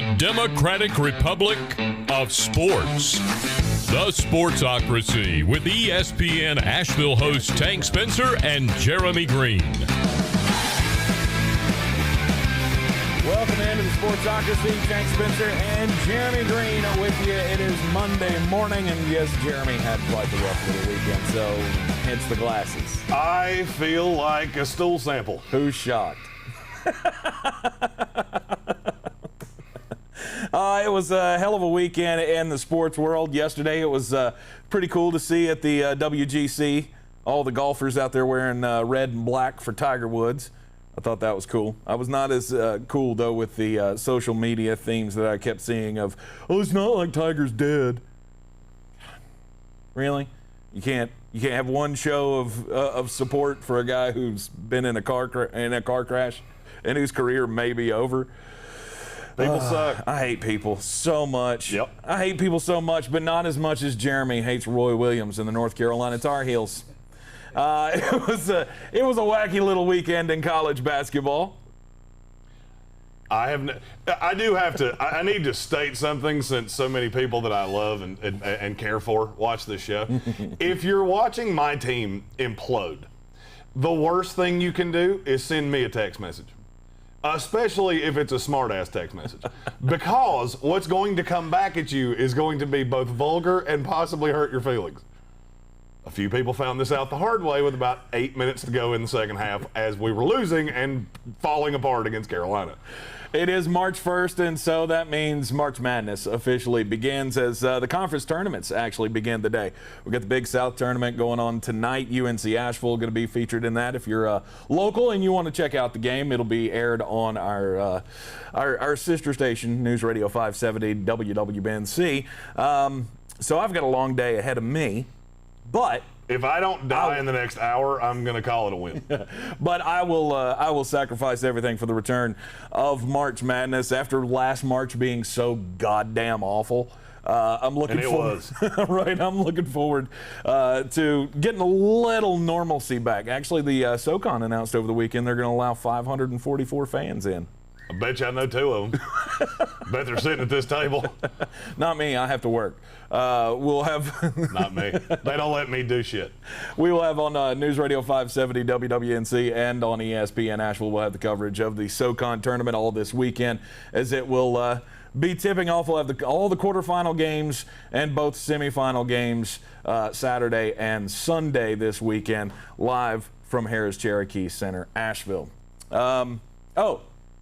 the Democratic Republic of Sports. The Sportsocracy with ESPN Asheville hosts Tank Spencer and Jeremy Greene. Welcome into the Sportsocracy. Tank Spencer and Jeremy Greene are with you. It is Monday morning, and yes, Jeremy had quite the rough little weekend, so hence the glasses. I feel like a stool sample. Who's shocked? It was a hell of a weekend in the sports world. Yesterday, it was pretty cool to see at the WGC all the golfers out there wearing red and black for Tiger Woods. I thought that was cool. I was not as cool, though, with the social media themes that I kept seeing of, oh, it's not like Tiger's dead. Really? You can't have one show of support for a guy who's been in a car crash and whose career may be over. People suck. I hate people so much. Yep. I hate people so much, but not as much as Jeremy hates Roy Williams and the North Carolina Tar Heels. It was a wacky little weekend in college basketball. I need to state something, since so many people that I love and care for watch this show. If you're watching my team implode, the worst thing you can do is send me a text message. Especially if it's a smart-ass text message. Because what's going to come back at you is going to be both vulgar and possibly hurt your feelings. A few people found this out the hard way with about 8 minutes to go in the second half as we were losing and falling apart against Carolina. It is March 1st, and so that means March Madness officially begins as the conference tournaments actually begin today. We've got the Big South tournament going on tonight. UNC Asheville going to be featured in that. If you're local and you want to check out the game, it'll be aired on our sister station, News Radio 570 WWNC. So I've got a long day ahead of me, but if I don't die in the next hour, I'm going to call it a win. But I will sacrifice everything for the return of March Madness after last March being so goddamn awful. I'm looking forward. Right, I'm looking forward to getting a little normalcy back. Actually, the SoCon announced over the weekend they're going to allow 544 fans in. I bet you I know two of them. Bet they're sitting at this table. Not me. I have to work. We'll have. Not me. They don't let me do shit. We will have on News Radio 570 WWNC and on ESPN Asheville. We'll have the coverage of the SoCon tournament all this weekend, as it will be tipping off. We'll have all the quarterfinal games and both semifinal games Saturday and Sunday this weekend, live from Harris Cherokee Center, Asheville.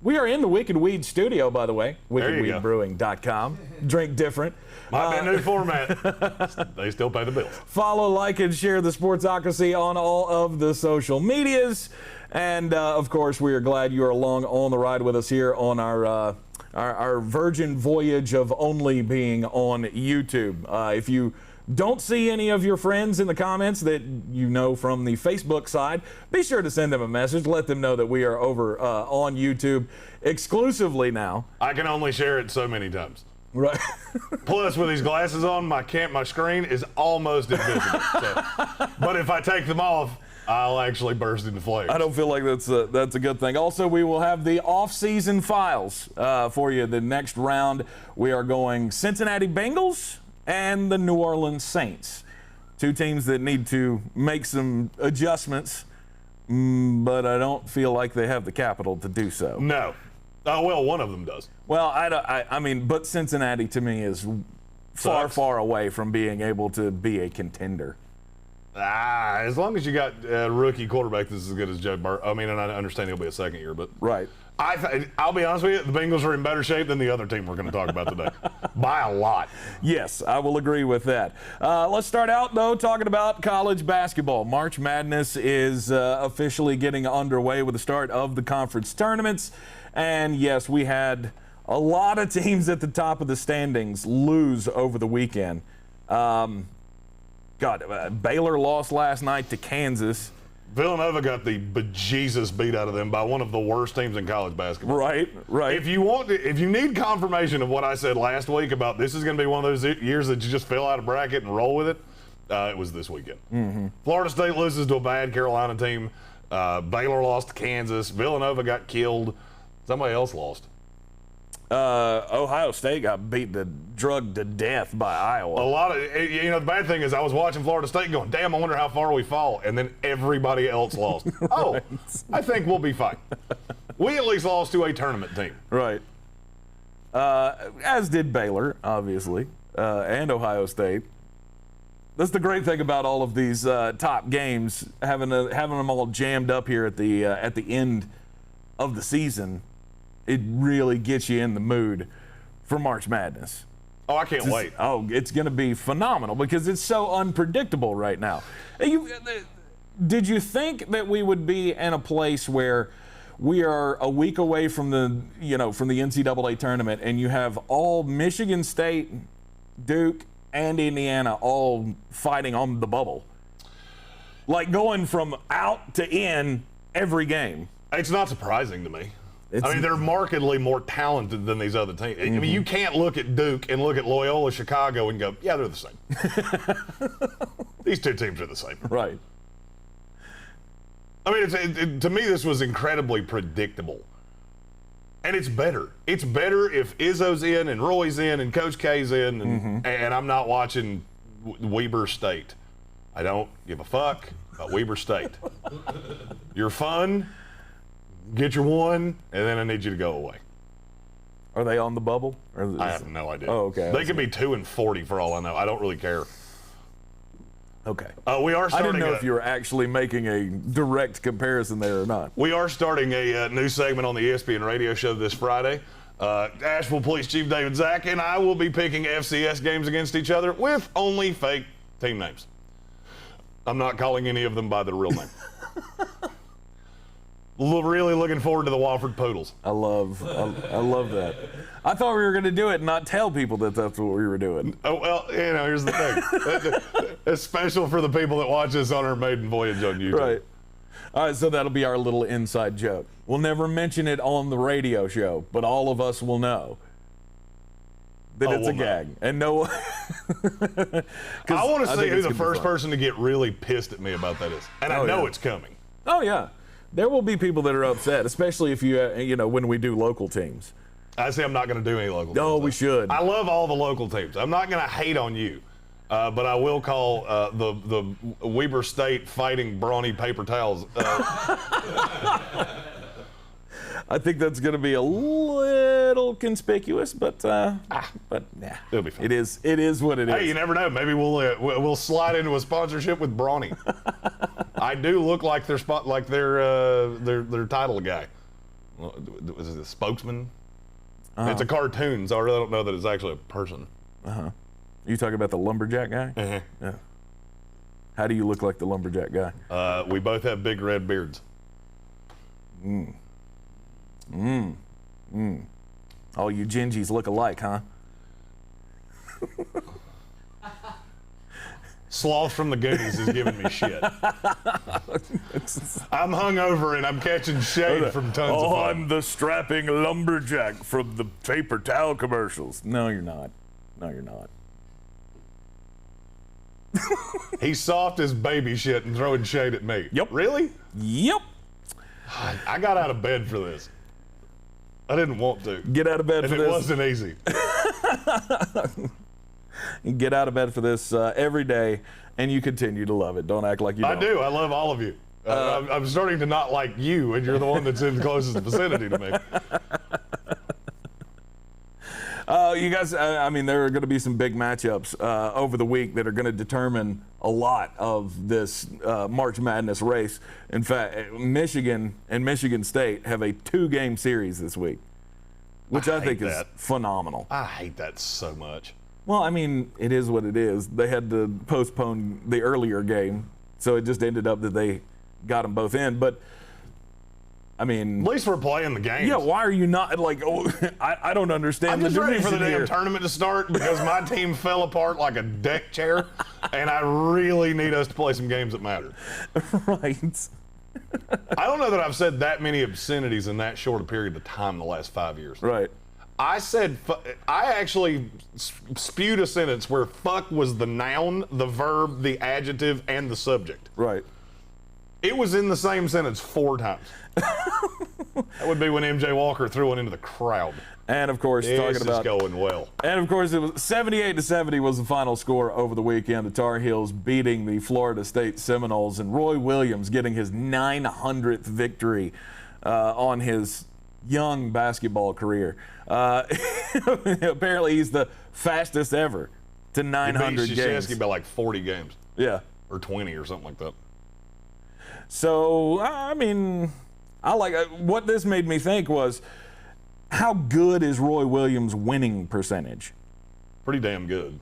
We are in the Wicked Weed studio, by the way, wickedweedbrewing.com. Drink different. Might be a new format. They still pay the bills. Follow, like, and share the Sportsocracy on all of the social medias. And, of course, we are glad you are along on the ride with us here on our virgin voyage of only being on YouTube. If you don't see any of your friends in the comments that you know from the Facebook side, be sure to send them a message. Let them know that we are over on YouTube exclusively now. I can only share it so many times. Right. Plus, with these glasses on, my screen is almost invisible. But if I take them off, I'll actually burst into flames. I don't feel like that's a good thing. Also, we will have the Offseason Files for you. The next round, we are going Cincinnati Bengals and the New Orleans Saints. Two teams that need to make some adjustments, but I don't feel like they have the capital to do so. No. Oh, well, one of them does. Well, I mean, but Cincinnati to me is far away from being able to be a contender. As long as you got a rookie quarterback that's as good as Joe Burrow. I mean, and I understand he'll be a second year, but right. I'll be honest with you, the Bengals are in better shape than the other team we're going to talk about today. By a lot. Yes, I will agree with that. Let's start out, though, talking about college basketball. March Madness is officially getting underway with the start of the conference tournaments. And, yes, we had a lot of teams at the top of the standings lose over the weekend. Baylor lost last night to Kansas. Villanova got the bejesus beat out of them by one of the worst teams in college basketball. Right. If you need confirmation of what I said last week about this is going to be one of those years that you just fill out a bracket and roll with it, it was this weekend. Mm-hmm. Florida State loses to a bad Carolina team. Baylor lost to Kansas. Villanova got killed. Somebody else lost. Ohio State got drugged to death by Iowa. The bad thing is I was watching Florida State going, damn, I wonder how far we fall. And then everybody else lost. Right. Oh, I think we'll be fine. We at least lost to a tournament team. Right. As did Baylor, obviously, and Ohio State. That's the great thing about all of these top games, having them all jammed up here at the end of the season. It really gets you in the mood for March Madness. Oh, I can't wait. Oh, it's going to be phenomenal because it's so unpredictable right now. Did you think that we would be in a place where we are a week away from the NCAA tournament and you have all Michigan State, Duke, and Indiana all fighting on the bubble? Like going from out to in every game. It's not surprising to me. They're markedly more talented than these other teams. Mm-hmm. I mean, you can't look at Duke and look at Loyola Chicago and go, yeah, they're the same. These two teams are the same. Right. I mean, to me, this was incredibly predictable. And it's better. It's better if Izzo's in and Roy's in and Coach K's in and I'm not watching Weber State. I don't give a fuck about Weber State. You're fun. Get your one, and then I need you to go away. Are they on the bubble? I have no idea. Oh, okay. They could be 2-40 for all I know. I don't really care. Okay. We are starting. I didn't know if you were actually making a direct comparison there or not. We are starting a new segment on the ESPN Radio show this Friday. Asheville Police Chief David Zack and I will be picking FCS games against each other with only fake team names. I'm not calling any of them by their real name. Really looking forward to the Wofford Poodles. I love that. I thought we were going to do it and not tell people that that's what we were doing. Oh, well, here's the thing. It's special for the people that watch us on our maiden voyage on YouTube. Right. All right, so that'll be our little inside joke. We'll never mention it on the radio show, but all of us will know that it's a gag. And no one... I want to see who the first person to get really pissed at me about that is. And I know it's coming. Oh, yeah. There will be people that are upset, especially if when we do local teams. I say I'm not going to do any local teams. No, we should. I love all the local teams. I'm not going to hate on you, but I will call the Weber State Fighting Brawny Paper Towels. I think that's going to be a little conspicuous, but yeah, it'll be fun. It is what it is. Hey, you never know. Maybe we'll slide into a sponsorship with Brawny. I do look like their title guy. Was it a spokesman? Uh-huh. It's a cartoon, so I really don't know that it's actually a person. Uh-huh. You talking about the lumberjack guy? Uh-huh. Yeah. How do you look like the lumberjack guy? We both have big red beards. All you gingies look alike, huh? Sloth from the Goonies is giving me shit. I'm hungover and I'm catching shade from tons of fun. I'm the strapping lumberjack from the paper towel commercials. No, you're not. No, you're not. He's soft as baby shit and throwing shade at me. Yep. Really? Yep. I got out of bed for this. I didn't want to. Get out of bed for this. And it wasn't easy. You get out of bed for this every day, and you continue to love it. Don't act like you don't. I do. I love all of you. I'm starting to not like you, and you're the one that's in the closest vicinity to me. You guys, I mean, there are going to be some big matchups over the week that are going to determine a lot of this March Madness race. In fact, Michigan and Michigan State have a 2-game series this week, which I think is phenomenal. I hate that so much. Well, I mean, it is what it is. They had to postpone the earlier game, so it just ended up that they got them both in. But, I mean... At least we're playing the game. Yeah, why are you not, like, I don't understand. I'm just ready for the damn tournament to start because my team fell apart like a deck chair, and I really need us to play some games that matter. Right. I don't know that I've said that many obscenities in that short a period of time in the last 5 years. Right. I actually spewed a sentence where fuck was the noun, the verb, the adjective, and the subject. Right. It was in the same sentence 4 times. That would be when MJ Walker threw one into the crowd. And of course, This is going well. And of course, it was 78-70 was the final score over the weekend. The Tar Heels beating the Florida State Seminoles, and Roy Williams getting his 900th victory on his young basketball career. Apparently, he's the fastest ever to 900 games. He by like 40 games. Yeah. Or 20 or something like that. So, I mean, what this made me think was, how good is Roy Williams' winning percentage? Pretty damn good.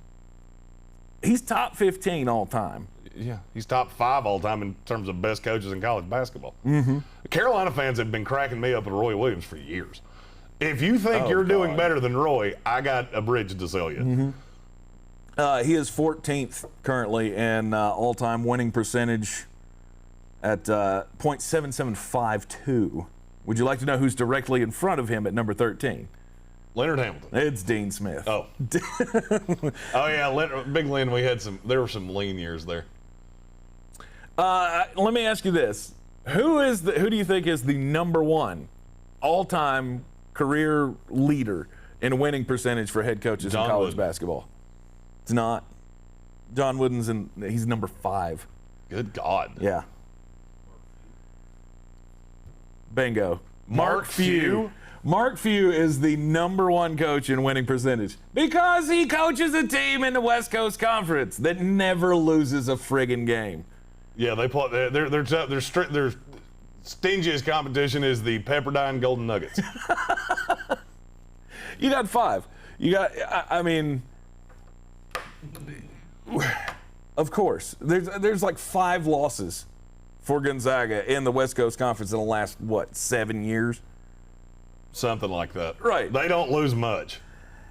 He's top 15 all time. Yeah, he's top 5 all time in terms of best coaches in college basketball. Mm-hmm. Carolina fans have been cracking me up with Roy Williams for years. If you think you're doing better than Roy, I got a bridge to sell you. Mm-hmm. He is 14th currently in all-time winning percentage at .7752. Would you like to know who's directly in front of him at number 13? Leonard Hamilton. It's Dean Smith. Oh. Oh yeah, Big Lynn. There were some lean years there. Let me ask you this: Who do you think is the number one all-time career leader in winning percentage for head coaches in college basketball? It's not. John Wooden's he's number 5. Good God. Yeah. Bingo. Mark Few. Mark Few is the number 1 coach in winning percentage because he coaches a team in the West Coast Conference that never loses a friggin' game. Yeah, they play. Their stingiest competition is the Pepperdine Golden Nuggets. You got 5. You got. I mean, of course, there's like 5 losses for Gonzaga in the West Coast Conference in the last, 7 years? Something like that. Right. They don't lose much.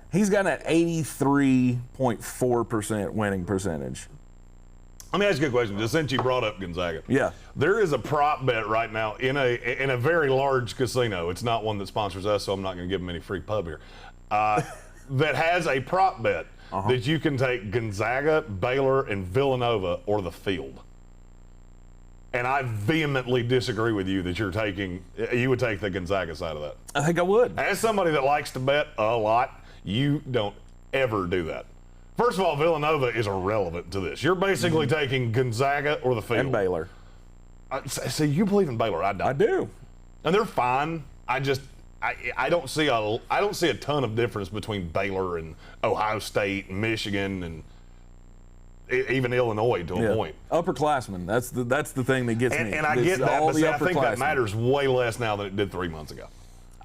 He's got an 83.4% winning percentage. Let me ask you a question, just since you brought up Gonzaga. Yeah. There is a prop bet right now in a very large casino. It's not one that sponsors us, so I'm not going to give them any free pub here. That has a prop bet that you can take Gonzaga, Baylor, and Villanova or the field. And I vehemently disagree with you that you would take the Gonzaga side of that. I think I would. As somebody that likes to bet a lot, you don't ever do that. First of all, Villanova is irrelevant to this. You're basically taking Gonzaga or the field. And Baylor. See, you believe in Baylor. I don't. I do. And they're fine. I don't see a ton of difference between Baylor and Ohio State and Michigan and even Illinois to a point. Upperclassmen. That's the thing that gets me. And I get that, but I think that matters way less now than it did 3 months ago.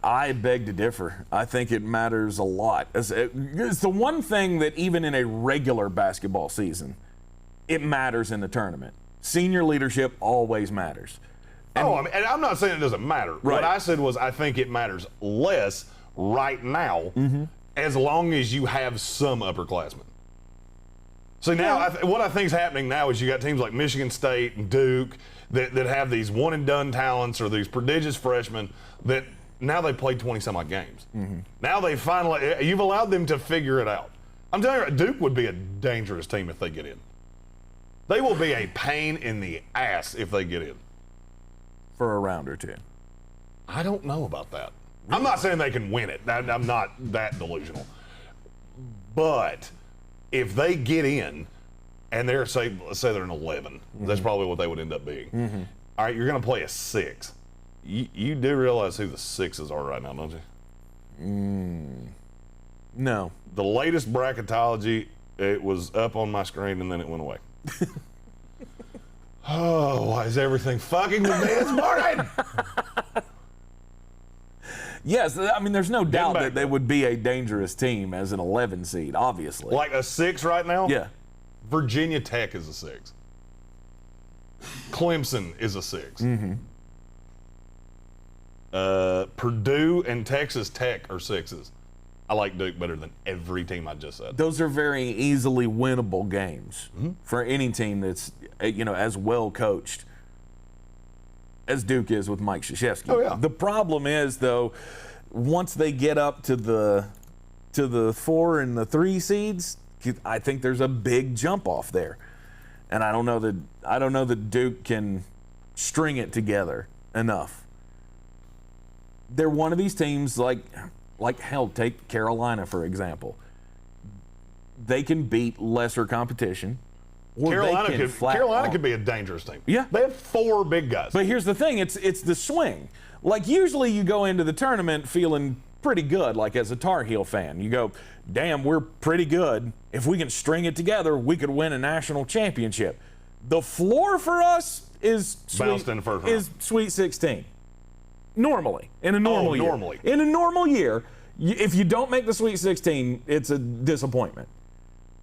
I beg to differ. I think it matters a lot. It's the one thing that even in a regular basketball season, it matters in the tournament. Senior leadership always matters. And I'm not saying it doesn't matter. Right. What I said was I think it matters less right now as long as you have some upperclassmen. So now, what I think is happening now is you got teams like Michigan State and Duke that have these one-and-done talents or these prodigious freshmen that now they played 20-some-odd games. Now they finally – you've allowed them to figure it out. I'm telling you, Duke would be a dangerous team if they get in. They will be a pain in the ass if they get in. For a round or two. I don't know about that. Really? I'm not saying they can win it. I'm not that delusional. But – if they get in, and let's say they're an 11, that's probably what they would end up being. All right, you're going to play a 6. You do realize who the 6s are right now, don't you? No. The latest bracketology, it was up on my screen, and then it went away. Oh, why is everything fucking with me this morning? Yes, I mean, there's no doubt that they would be a dangerous team as an 11 seed, obviously. Like a 6 right now? Yeah. Virginia Tech is a 6. Clemson is a 6. Purdue and Texas Tech are 6s. I like Duke better than every team I just said. Those are very easily winnable games for any team that's, as well coached as Duke is with Mike Krzyzewski. Oh, yeah. The problem is, though, once they get up to the 4 and the 3 seeds, I think there's a big jump off there, and I don't know that Duke can string it together enough. They're one of these teams like Like, hell, take Carolina, for example. They can beat lesser competition. Or Carolina could be a dangerous team. Yeah. They have 4 big guys. But here's the thing, it's the swing. Like, usually you go into the tournament feeling pretty good, like as a Tar Heel fan. You go, damn, we're pretty good. If we can string it together, we could win a national championship. The floor for us is Sweet 16. Normally, in a normal year. Normally. In a normal year, if you don't make the Sweet 16, it's a disappointment.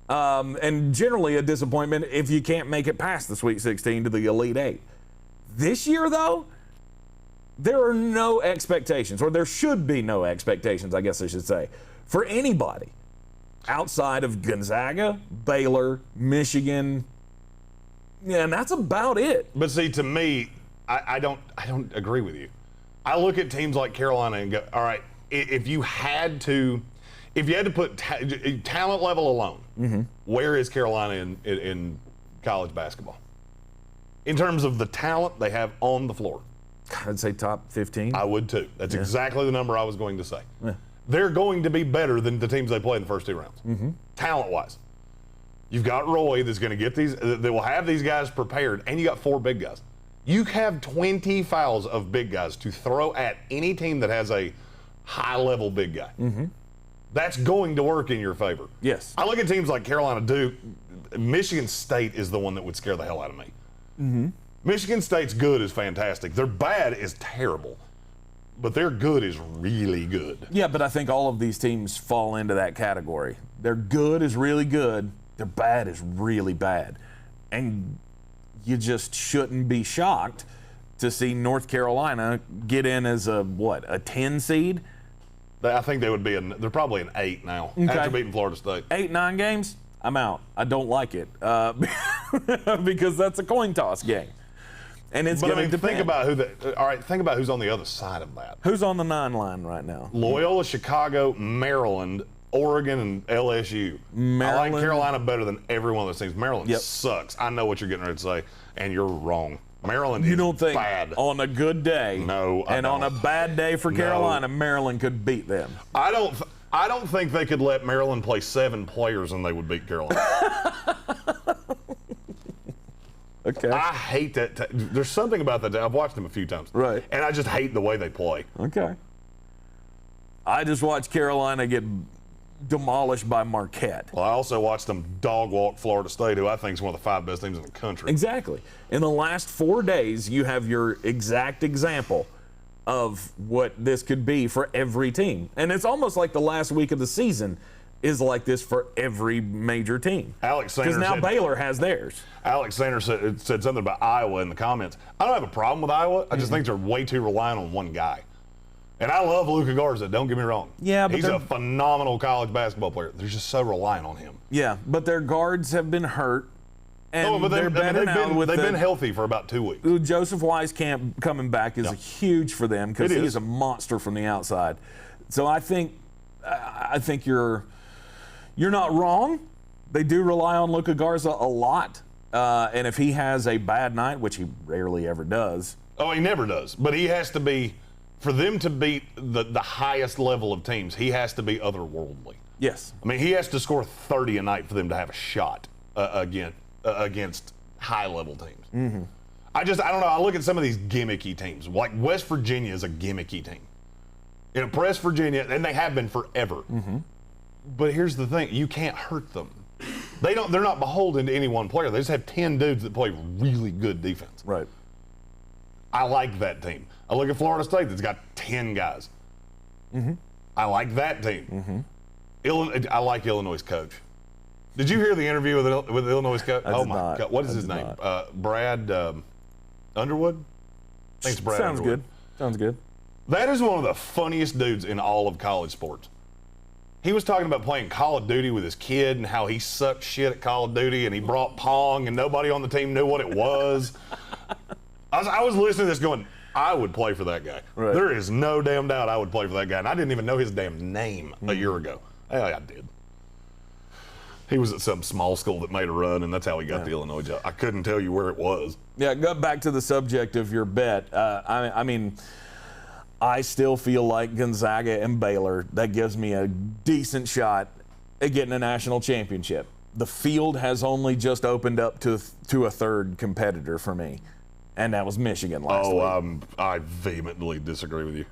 And generally a disappointment if you can't make it past the Sweet 16 to the Elite 8. This year, though, there are no expectations, or there should be no expectations, I guess I should say, for anybody outside of Gonzaga, Baylor, Michigan. Yeah, and that's about it. But see, to me, I don't agree with you. I look at teams like Carolina and go, all right, if you had to put talent level alone, where is Carolina in college basketball? In terms of the talent they have on the floor. I'd say top 15. I would too. That's exactly the number I was going to say. Yeah. They're going to be better than the teams they play in the first 2 rounds, talent-wise. You've got Roy that's going to get these, that will have these guys prepared, and you got 4 big guys. You have 20 fouls of big guys to throw at any team that has a high-level big guy. That's going to work in your favor. Yes. I look at teams like Carolina, Duke. Michigan State is the one that would scare the hell out of me. Michigan State's good is fantastic. Their bad is terrible. But their good is really good. Yeah, but I think all of these teams fall into that category. Their good is really good. Their bad is really bad. And you just shouldn't be shocked to see North Carolina get in as a 10 seed? I think they would be they're probably an 8 now, after beating Florida State. 8-9 games? I'm out. I don't like it because that's a coin toss game. And it's going to depend. Think about who's on the other side of that. Who's on the 9 line right now? Loyola, Chicago, Maryland, Oregon, and LSU. Maryland. I like Carolina better than every one of those teams. Maryland sucks. I know what you're getting ready to say, and you're wrong. Maryland is bad. You don't think on a good day, on a bad day for Carolina, Maryland could beat them? I don't think they could let Maryland play 7 players and they would beat Carolina. Okay. I hate that. There's something about that. I've watched them a few times. Right. And I just hate the way they play. Okay. I just watched Carolina get demolished by Marquette. Well, I also watched them dog walk Florida State, who I think is one of the 5 best teams in the country. Exactly. In the last 4 days, you have your exact example of what this could be for every team. And it's almost like the last week of the season is like this for every major team. Because now Baylor has theirs. Alex Sanders said something about Iowa in the comments. I don't have a problem with Iowa. I just think they're way too reliant on one guy. And I love Luka Garza, don't get me wrong. Yeah, but he's a phenomenal college basketball player. They're just so reliant on him. Yeah, but their guards have been hurt. And they've been healthy for about 2 weeks. Joseph Wieskamp coming back is huge for them because he is a monster from the outside. So I think you're not wrong. They do rely on Luka Garza a lot. And if he has a bad night, which he rarely ever does. Oh, he never does. But he has to be, for them to beat the highest level of teams, he has to be otherworldly. Yes. I mean, he has to score 30 a night for them to have a shot against high-level teams. Mm-hmm. I don't know. I look at some of these gimmicky teams. Like West Virginia is a gimmicky team. Press Virginia, and they have been forever. Mm-hmm. But here's the thing. You can't hurt them. They're not beholden to any one player. They just have 10 dudes that play really good defense. Right. I like that team. I look at Florida State that's got 10 guys. Mm-hmm. I like that team. Mm-hmm. I like Illinois' coach. Did you hear the interview with Illinois' coach? Oh my God! What is his name? Brad Underwood. I think it's Brad. Sounds Underwood. good. Sounds good. That is one of the funniest dudes in all of college sports. He was talking about playing Call of Duty with his kid and how he sucked shit at Call of Duty and he brought Pong and nobody on the team knew what it was. I was listening to this going, I would play for that guy. Right. There is no damn doubt I would play for that guy. And I didn't even know his damn name a year ago. I did. He was at some small school that made a run, and that's how he got the Illinois job. I couldn't tell you where it was. Yeah, go back to the subject of your bet. I mean, I still feel like Gonzaga and Baylor, that gives me a decent shot at getting a national championship. The field has only just opened up to a third competitor for me, and that was Michigan last week. I vehemently disagree with you.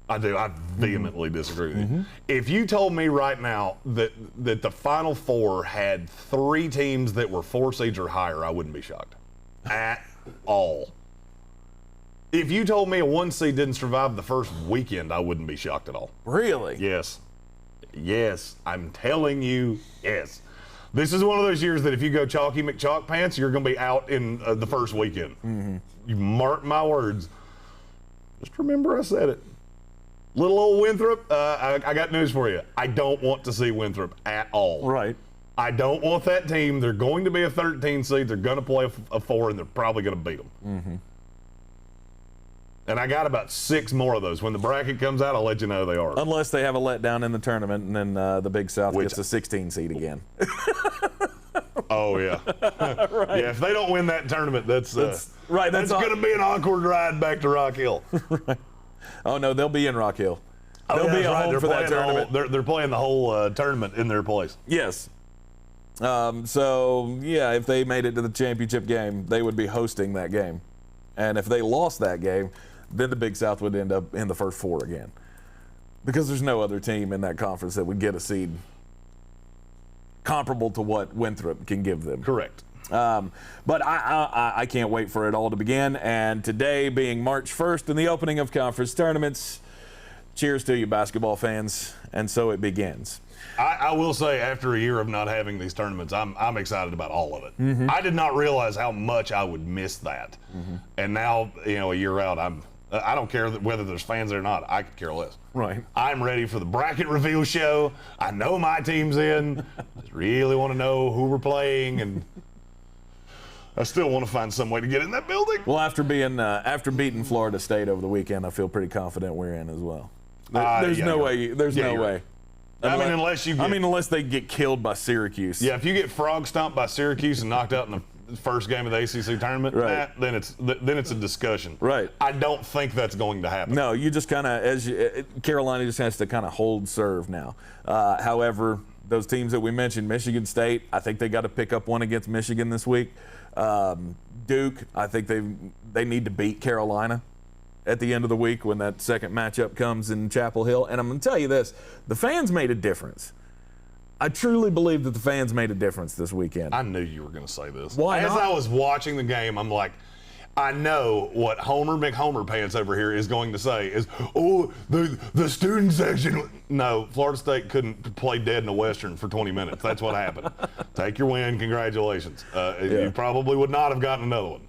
I do. I vehemently disagree with you. If you told me right now that the Final Four had 3 teams that were 4 seeds or higher, I wouldn't be shocked at all. If you told me a 1 seed didn't survive the first weekend, I wouldn't be shocked at all. Really? Yes. Yes. I'm telling you, yes. This is one of those years that if you go Chalky McChalk pants, you're going to be out in the first weekend. You mark my words. Just remember I said it. Little old Winthrop, I got news for you. I don't want to see Winthrop at all. Right. I don't want that team. They're going to be a 13 seed. They're going to play a 4, and they're probably going to beat them. And I got about 6 more of those. When the bracket comes out, I'll let you know they are. Unless they have a letdown in the tournament, and then the Big South gets a 16 seed again. Oh, yeah. Right. Yeah, if they don't win that tournament, that's going to be an awkward ride back to Rock Hill. Right. Oh, no, they'll be in Rock Hill. They'll be at home for that tournament. They're playing the whole tournament in their place. Yes. So, yeah, if they made it to the championship game, they would be hosting that game. And if they lost that game, then the Big South would end up in the first 4 again. Because there's no other team in that conference that would get a seed comparable to what Winthrop can give them. Correct. But I can't wait for it all to begin. And today, being March 1st and the opening of conference tournaments, cheers to you, basketball fans. And so it begins. I will say, after a year of not having these tournaments, I'm excited about all of it. I did not realize how much I would miss that. And now, a year out, I don't care whether there's fans there or not. I could care less. Right. I'm ready for the bracket reveal show. I know my team's in. Just really want to know who we're playing, and I still want to find some way to get in that building. Well, after beating Florida State over the weekend, I feel pretty confident we're in as well. There's no way. There's no way. Unless they get killed by Syracuse. Yeah, if you get frog stomped by Syracuse and knocked out in the first game of the ACC tournament, right, then it's a discussion. Right. I don't think that's going to happen. No, you just kind of Carolina just has to kind of hold serve now. However, those teams that we mentioned, Michigan State, I think they got to pick up one against Michigan this week. Duke, I think they need to beat Carolina at the end of the week when that second matchup comes in Chapel Hill. And I'm going to tell you this, the fans made a difference. I truly believe that the fans made a difference this weekend. I knew you were going to say this. Why not? As I was watching the game, I'm like, I know what Homer McHomer Pants over here is going to say is, oh, the student section. No, Florida State couldn't play dead in a Western for 20 minutes. That's what happened. Take your win. Congratulations. You probably would not have gotten another one.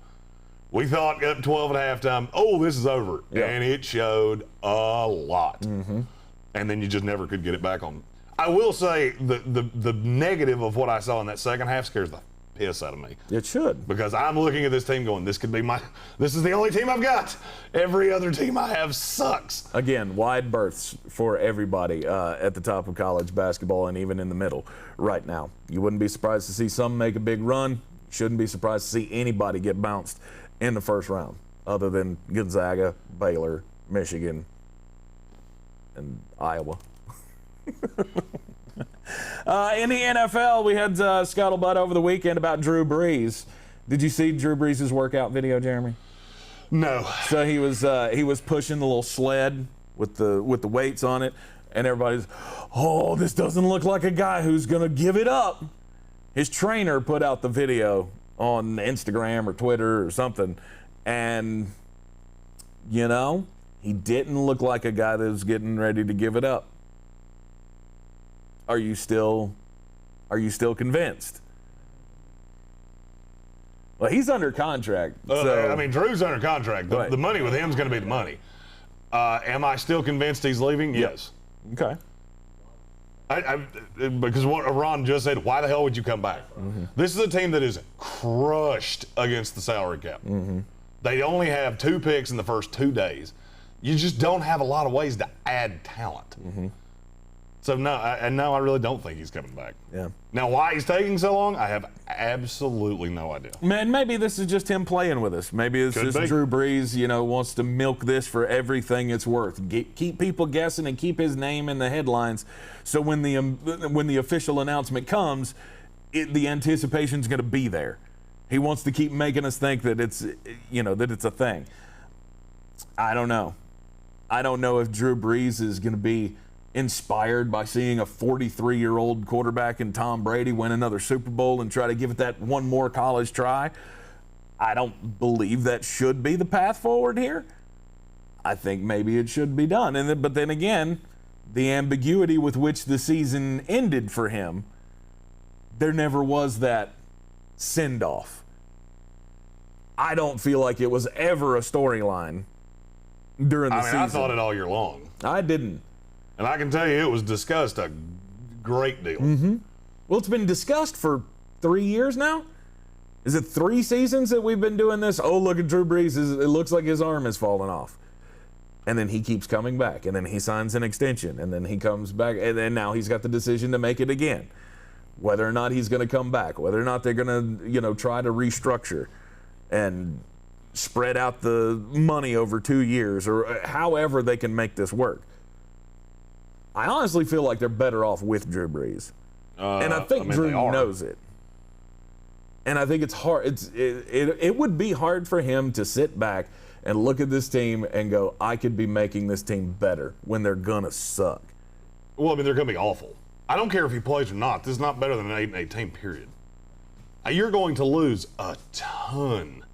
We thought up 12 at halftime, oh, this is over. Yeah. And it showed a lot. And then you just never could get it back on. I will say the negative of what I saw in that second half scares the piss out of me. It should. Because I'm looking at this team going, this is the only team I've got. Every other team I have sucks. Again, wide berths for everybody at the top of college basketball and even in the middle right now. You wouldn't be surprised to see some make a big run. Shouldn't be surprised to see anybody get bounced in the first round other than Gonzaga, Baylor, Michigan, and Iowa. In the NFL, we had scuttlebutt over the weekend about Drew Brees. Did you see Drew Brees' workout video, Jeremy? No. So he was pushing the little sled with the weights on it, and everybody's, oh, this doesn't look like a guy who's gonna give it up. His trainer put out the video on Instagram or Twitter or something, and he didn't look like a guy that was getting ready to give it up. Are you still convinced? Well, he's under contract. Drew's under contract. Right. The money with him is going to be the money. Am I still convinced he's leaving? Yes. Okay. Because what Ron just said, why the hell would you come back? This is a team that is crushed against the salary cap. They only have 2 picks in the first 2 days. You just don't have a lot of ways to add talent. So no, I really don't think he's coming back. Yeah. Now, why he's taking so long, I have absolutely no idea. Man, maybe this is just him playing with us. Maybe it's just Drew Brees, wants to milk this for everything it's worth. Keep people guessing and keep his name in the headlines. So when the official announcement comes, the anticipation's going to be there. He wants to keep making us think that it's a thing. I don't know. I don't know if Drew Brees is going to be inspired by seeing a 43-year-old quarterback in Tom Brady win another Super Bowl and try to give it that one more college try. I don't believe that should be the path forward here. I think maybe it should be done. But then again, the ambiguity with which the season ended for him, there never was that send-off. I don't feel like it was ever a storyline during the season. I thought it all year long. I didn't. And I can tell you it was discussed a great deal. Mm-hmm. Well, it's been discussed for 3 years now. Is it 3 seasons that we've been doing this? Oh, look at Drew Brees. It looks like his arm has fallen off. And then he keeps coming back. And then he signs an extension. And then he comes back. And then now he's got the decision to make it again. Whether or not he's going to come back. Whether or not they're going to, try to restructure and spread out the money over 2 years. Or however they can make this work. I honestly feel like they're better off with Drew Brees. And I think Drew knows it. And I think it's hard. It would be hard for him to sit back and look at this team and go, I could be making this team better when they're going to suck. Well, they're going to be awful. I don't care if he plays or not. This is not better than an 8-18, period. You're going to lose a ton.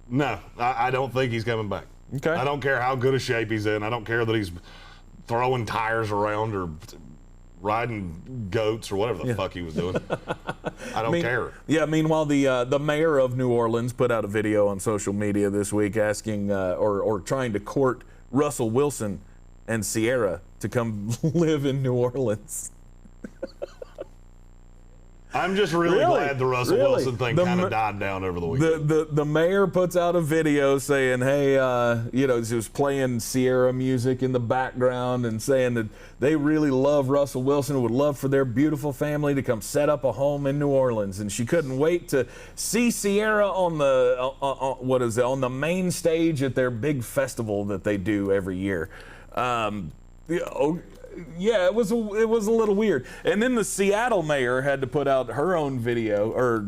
No, I don't think he's coming back. Okay. I don't care how good a shape he's in. I don't care that he's throwing tires around or riding goats or whatever the fuck he was doing. I don't care. Yeah, meanwhile, the mayor of New Orleans put out a video on social media this week asking or trying to court Russell Wilson and Sierra to come live in New Orleans. I'm just really glad the Russell Wilson thing kind of died down over the weekend. The mayor puts out a video saying, hey, he was playing Sierra music in the background and saying that they really love Russell Wilson and would love for their beautiful family to come set up a home in New Orleans. And she couldn't wait to see Sierra on the main stage at their big festival that they do every year. Yeah, it was a little weird. And then the Seattle mayor had to put out her own video, or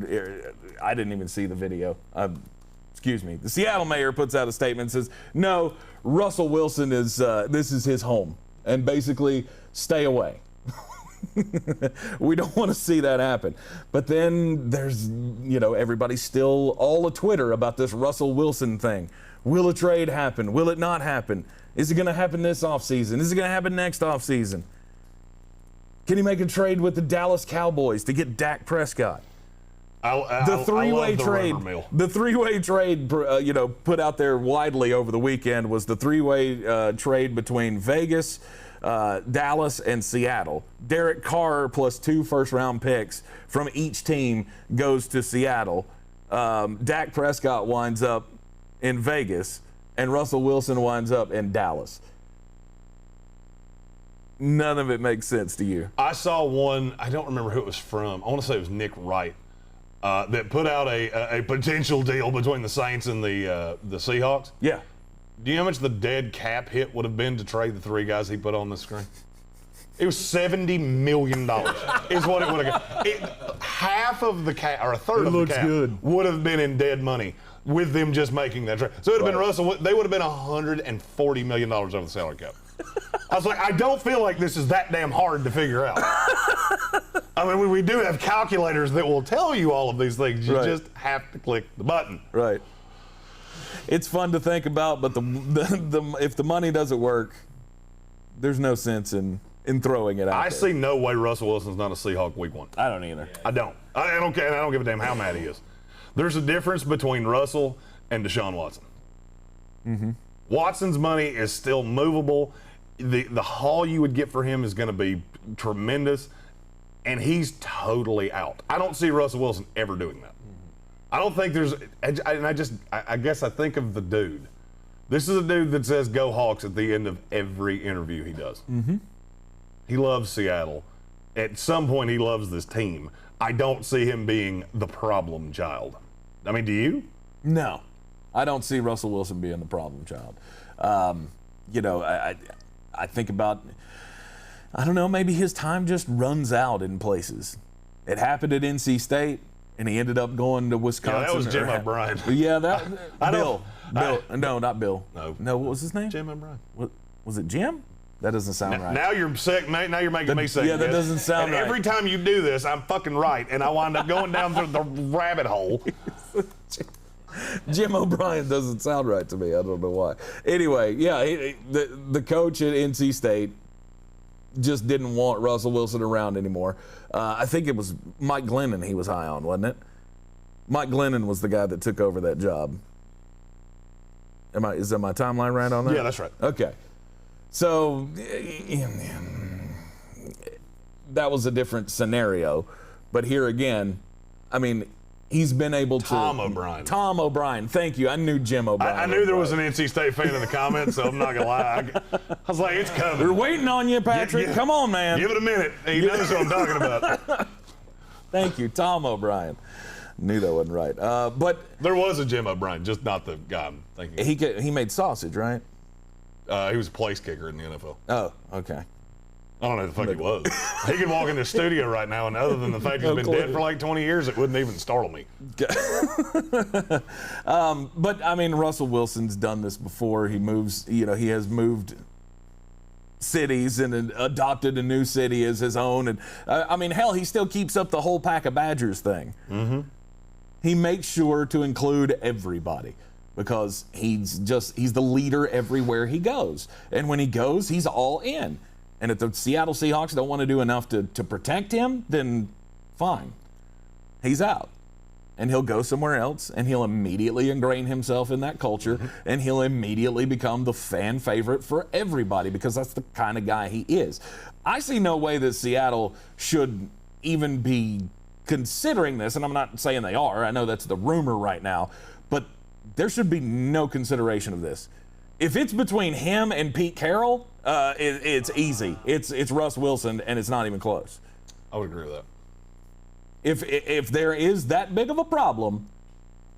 I didn't even see the video. Excuse me. The Seattle mayor puts out a statement and says, no, Russell Wilson this is his home. And basically, stay away. We don't want to see that happen. But then there's, everybody's still all of Twitter about this Russell Wilson thing. Will a trade happen? Will it not happen? Is it going to happen this offseason? Is it going to happen next offseason? Can he make a trade with the Dallas Cowboys to get Dak Prescott? The three-way trade, put out there widely over the weekend was the three-way trade between Vegas, Dallas, and Seattle. Derek Carr plus 2 first-round picks from each team goes to Seattle. Dak Prescott winds up in Vegas, and Russell Wilson winds up in Dallas. None of it makes sense to you. I saw one, I don't remember who it was from. I want to say it was Nick Wright, that put out a potential deal between the Saints and the Seahawks. Yeah. Do you know how much the dead cap hit would have been to trade the 3 guys he put on the screen? It was $70 million is what it would have got. Half of the cap, or a third of the cap, would have been in dead money with them just making that trade. So it would have been Russell, they would have been $140 million over the salary cap. I was like, I don't feel like this is that damn hard to figure out. I mean, we do have calculators that will tell you all of these things. You just have to click the button. Right. It's fun to think about, but if the money doesn't work, there's no sense in throwing it out I there. see no way Russell Wilson's not a Seahawk week 1. I don't either. I don't. I don't care. I don't give a damn how mad he is. There's a difference between Russell and Deshaun Watson. Mm-hmm. Watson's money is still movable. The haul you would get for him is going to be tremendous, and he's totally out. I don't see Russell Wilson ever doing that. I don't think there's – and I guess I think of the dude This is a dude that says "Go Hawks" at the end of every interview he does. Mm-hmm. He loves Seattle. At some point, he loves this team. I don't see him being the problem child. I mean, do you? No, I don't see Russell Wilson being the problem child. I think about, I don't know, maybe his time just runs out in places. It happened at NC State, and he ended up going to Wisconsin. Yeah, that was Jim O'Brien. Yeah, Bill. No, not Bill. No, what was his name? Jim O'Brien. Was it Jim? That doesn't sound right. Now you're sick. Now you're making me sick. Yeah, that doesn't sound and right. Every time you do this, I'm fucking right, and I wind up going down through the rabbit hole. Jim O'Brien doesn't sound right to me. I don't know why. Anyway, yeah, the coach at NC State just didn't want Russell Wilson around anymore. I think it was Mike Glennon he was high on, wasn't it? Mike Glennon was the guy that took over that job. Is that my timeline right on that? Yeah, that's right. Okay. So that was a different scenario. But here again, I mean, he's been able to. Tom O'Brien. Thank you. I knew Jim O'Brien. I knew there was an NC State fan in the comments, so I'm not going to lie. I was like, it's coming. We're waiting on you, Patrick. Yeah. Come on, man. Give it a minute. He knows what I'm talking about. Thank you, Tom O'Brien. Knew that wasn't right. But there was a Jim O'Brien, just not the guy I'm thinking. He made sausage, right? He was a place kicker in the NFL. Oh, okay. I don't know who the fuck he was. He could walk in the studio right now, and other than the fact he's been dead for like 20 years, it wouldn't even startle me. But, I mean, Russell Wilson's done this before. He has moved cities and adopted a new city as his own. And I mean, hell, he still keeps up the whole pack of Badgers thing. Mm-hmm. He makes sure to include everybody because he's the leader everywhere he goes. And when he goes, he's all in. And if the Seattle Seahawks don't want to do enough to protect him, then fine. He's out. And he'll go somewhere else, and he'll immediately ingrain himself in that culture, and he'll immediately become the fan favorite for everybody because that's the kind of guy he is. I see no way that Seattle should even be considering this, and I'm not saying they are. I know that's the rumor right now, but there should be no consideration of this. If it's between him and Pete Carroll, it's easy. It's Russ Wilson, and it's not even close. I would agree with that. If there is that big of a problem,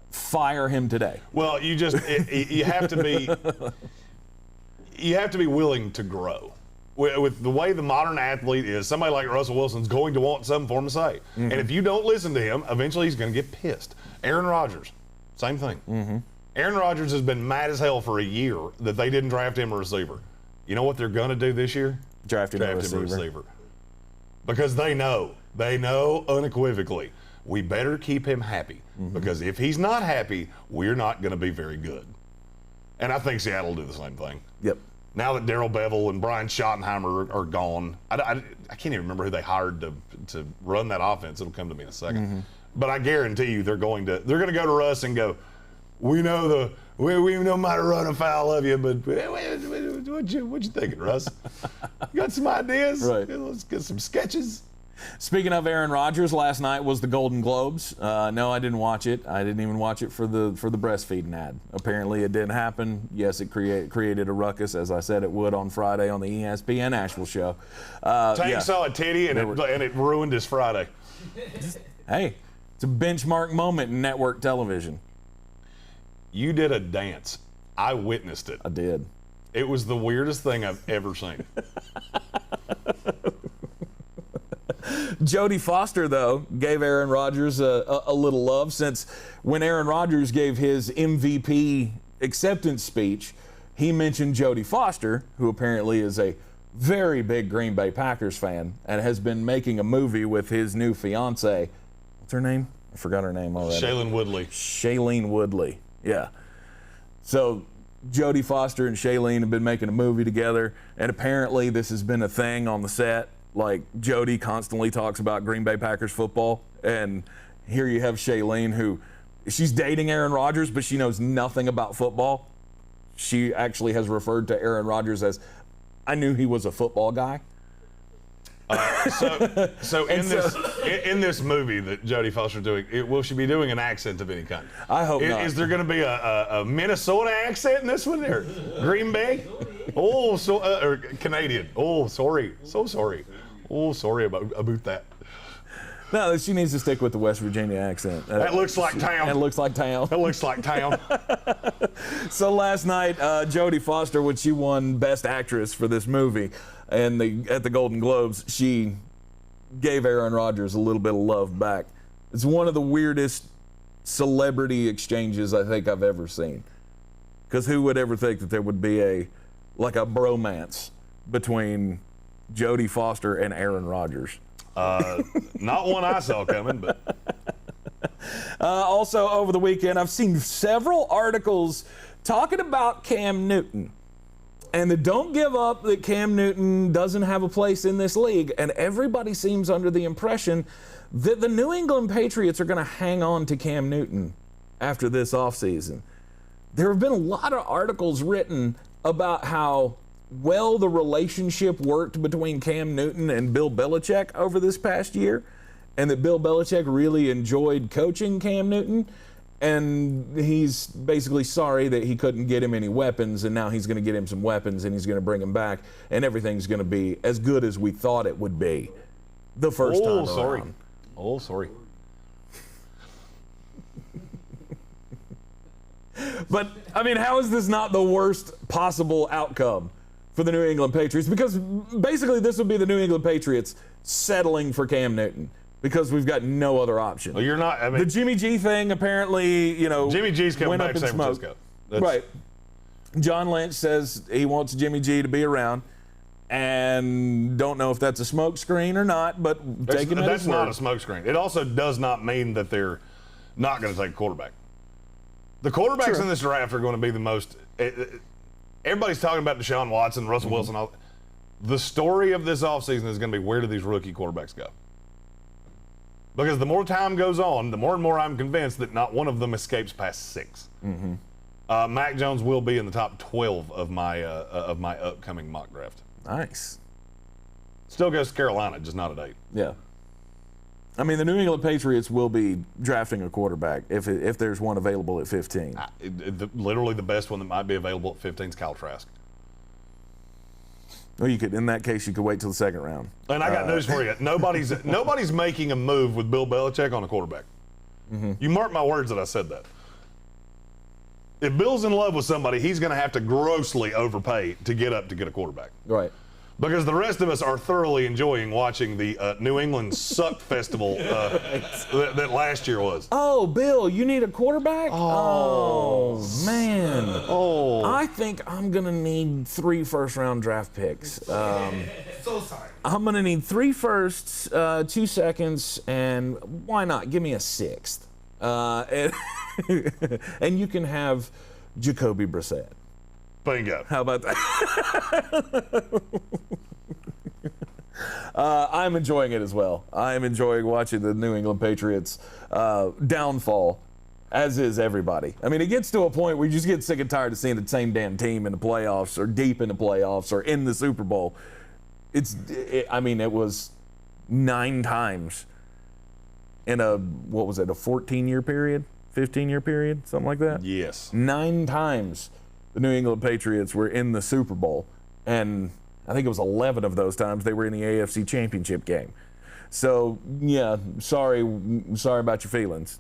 fire him today. Well, you have to be willing to grow. With the way the modern athlete is, somebody like Russell Wilson's going to want something for him to say. Mm-hmm. And if you don't listen to him, eventually he's going to get pissed. Aaron Rodgers, same thing. Mm-hmm. Aaron Rodgers has been mad as hell for a year that they didn't draft him a receiver. You know what they're going to do this year? Draft him a receiver. Because they know unequivocally, we better keep him happy. Mm-hmm. Because if he's not happy, we're not going to be very good. And I think Seattle will do the same thing. Yep. Now that Darrell Bevell and Brian Schottenheimer are gone, I can't even remember who they hired to run that offense. It'll come to me in a second. Mm-hmm. But I guarantee you they're going to go to Russ and go, we know how to run afoul of you, but what you thinking, Russ? You got some ideas? Right. Let's get some sketches. Speaking of Aaron Rodgers, last night was the Golden Globes. No, I didn't watch it. I didn't even watch it for the breastfeeding ad. Apparently, it didn't happen. Yes, it created a ruckus, as I said it would on Friday on the ESPN Asheville show. Tank saw a titty and it ruined his Friday. Hey, it's a benchmark moment in network television. You did a dance. I witnessed it. I did. It was the weirdest thing I've ever seen. Jodie Foster, though, gave Aaron Rodgers a little love since when Aaron Rodgers gave his MVP acceptance speech, he mentioned Jodie Foster, who apparently is a very big Green Bay Packers fan and has been making a movie with his new fiance. What's her name? I forgot her name already. Shailene Woodley. Yeah. So Jodie Foster and Shailene have been making a movie together, and apparently this has been a thing on the set. Like, Jodie constantly talks about Green Bay Packers football, and here you have Shailene, who she's dating Aaron Rodgers, but she knows nothing about football. She actually has referred to Aaron Rodgers as, I knew he was a football guy. So in this movie that Jodie Foster's doing, will she be doing an accent of any kind? I hope not. Is there going to be a Minnesota accent in this one, or Green Bay? Or Canadian? Oh, sorry, so sorry. Oh, sorry about that. No, she needs to stick with the West Virginia accent. That looks like town. That looks like town. That looks like town. So last night, Jodie Foster, when she won Best Actress for this movie, and at the Golden Globes, she gave Aaron Rodgers a little bit of love back. It's one of the weirdest celebrity exchanges I think I've ever seen. Because who would ever think that there would be a bromance between Jodie Foster and Aaron Rodgers? Not one I saw coming, but. Also, over the weekend, I've seen several articles talking about Cam Newton. And the don't give up that Cam Newton doesn't have a place in this league. And everybody seems under the impression that the New England Patriots are going to hang on to Cam Newton after this offseason. There have been a lot of articles written about how well the relationship worked between Cam Newton and Bill Belichick over this past year, and that Bill Belichick really enjoyed coaching Cam Newton, and he's basically sorry that he couldn't get him any weapons, and now he's going to get him some weapons, and he's going to bring him back, and everything's going to be as good as we thought it would be the first time around. Oh, sorry. But, I mean, how is this not the worst possible outcome for the New England Patriots? Because basically this would be the New England Patriots settling for Cam Newton because we've got no other option. Well, you're not. I mean, the Jimmy G thing apparently, Jimmy G's coming went back up to in San smoke. Francisco. Right. John Lynch says he wants Jimmy G to be around, and don't know if that's a smoke screen or not, but take him at his word. That's not a smoke screen. It also does not mean that they're not going to take a quarterback. The quarterbacks in this draft are going to be the most. Everybody's talking about Deshaun Watson, Russell Wilson. All. The story of this offseason is going to be, where do these rookie quarterbacks go? Because the more time goes on, the more and more I'm convinced that not one of them escapes past 6. Mac Jones will be in the top 12 of my upcoming mock draft. Nice. Still goes to Carolina, just not at 8. Yeah. I mean, the New England Patriots will be drafting a quarterback if there's one available at 15. Literally the best one that might be available at 15 is Kyle Trask. Well, in that case, you could wait till the second round. And I got news for you. Nobody's making a move with Bill Belichick on a quarterback. You mark my words that I said that. If Bill's in love with somebody, he's going to have to grossly overpay to get a quarterback. Right. Because the rest of us are thoroughly enjoying watching the New England Suck Festival that last year was. Oh, Bill, you need a quarterback? Oh man. Oh. I think I'm going to need 3 first-round draft picks. So sorry. I'm going to need 3 firsts, 2 seconds, and why not? Give me a 6th. And you can have Jacoby Brissett. Bingo. How about that? I'm enjoying it as well. I am enjoying watching the New England Patriots downfall, as is everybody. I mean, it gets to a point where you just get sick and tired of seeing the same damn team in the playoffs or deep in the playoffs or in the Super Bowl. It was 9 times in a 14-year period, 15-year period, something like that? Yes. 9 times the New England Patriots were in the Super Bowl, and I think it was 11 of those times they were in the AFC Championship game. So, yeah, sorry about your feelings.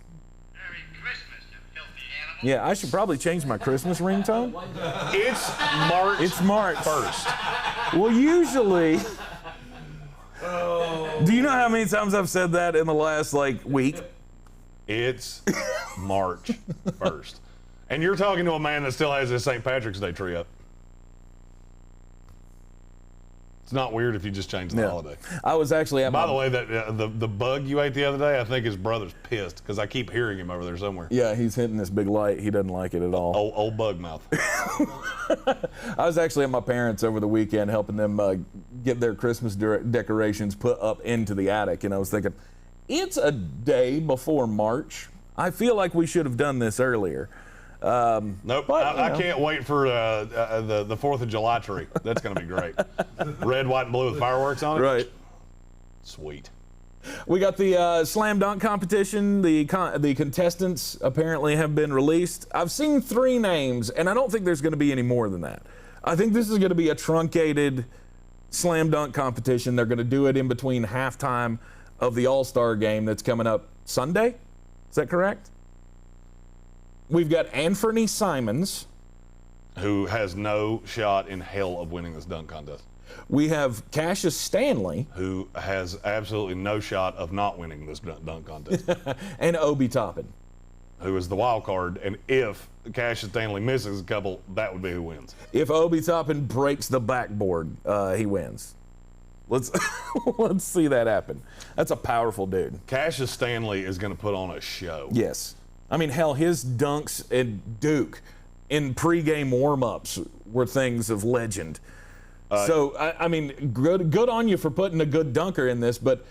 Merry Christmas, you filthy animal. Yeah, I should probably change my Christmas ringtone. It's March 1st. Well, usually, do you know how many times I've said that in the last, week? It's March 1st. And you're talking to a man that still has his St. Patrick's Day tree up. It's not weird if you just change the holiday. I was actually By the way, that the bug you ate the other day, I think his brother's pissed because I keep hearing him over there somewhere. Yeah, he's hitting this big light. He doesn't like it at all. Old bug mouth. I was actually at my parents' over the weekend helping them get their Christmas decorations put up into the attic, and I was thinking, it's a day before March. I feel like we should have done this earlier. Nope. I can't wait for the 4th of July tree. That's going to be great. Red, white, and blue with fireworks on it. Right. Sweet. We got the slam dunk competition. The contestants apparently have been released. I've seen 3 names, and I don't think there's going to be any more than that. I think this is going to be a truncated slam dunk competition. They're going to do it in between halftime of the All-Star game that's coming up Sunday. Is that correct? We've got Anthony Simons, who has no shot in hell of winning this dunk contest. We have Cassius Stanley, who has absolutely no shot of not winning this dunk contest. and Obi Toppin, who is the wild card. And if Cassius Stanley misses a couple, that would be who wins. If Obi Toppin breaks the backboard, he wins. Let's see that happen. That's a powerful dude. Cassius Stanley is going to put on a show. Yes. I mean, hell, his dunks at Duke in pregame warm-ups were things of legend. So, I mean, good on you for putting a good dunker in this, but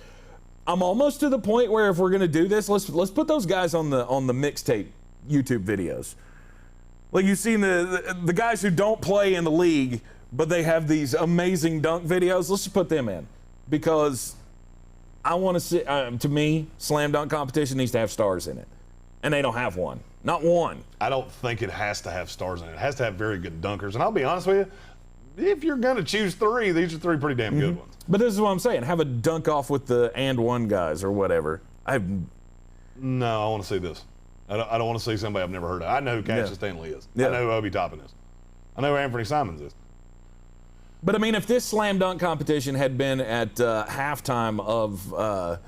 I'm almost to the point where if we're going to do this, let's put those guys on the mixtape YouTube videos. Like, you've seen the guys who don't play in the league, but they have these amazing dunk videos. Let's just put them in, because I want to see, to me, slam dunk competition needs to have stars in it, and they don't have one. Not one. I don't think it has to have stars in it. It has to have very good dunkers. And I'll be honest with you, if you're going to choose 3, these are 3 pretty damn good ones. But this is what I'm saying. Have a dunk off with the and one guys or whatever. No, I want to see this. I don't want to see somebody I've never heard of. I know who Cassius Stanley is. Yeah. I know who Obi Toppin is. I know who Anthony Simons is. But I mean, if this slam dunk competition had been at halftime of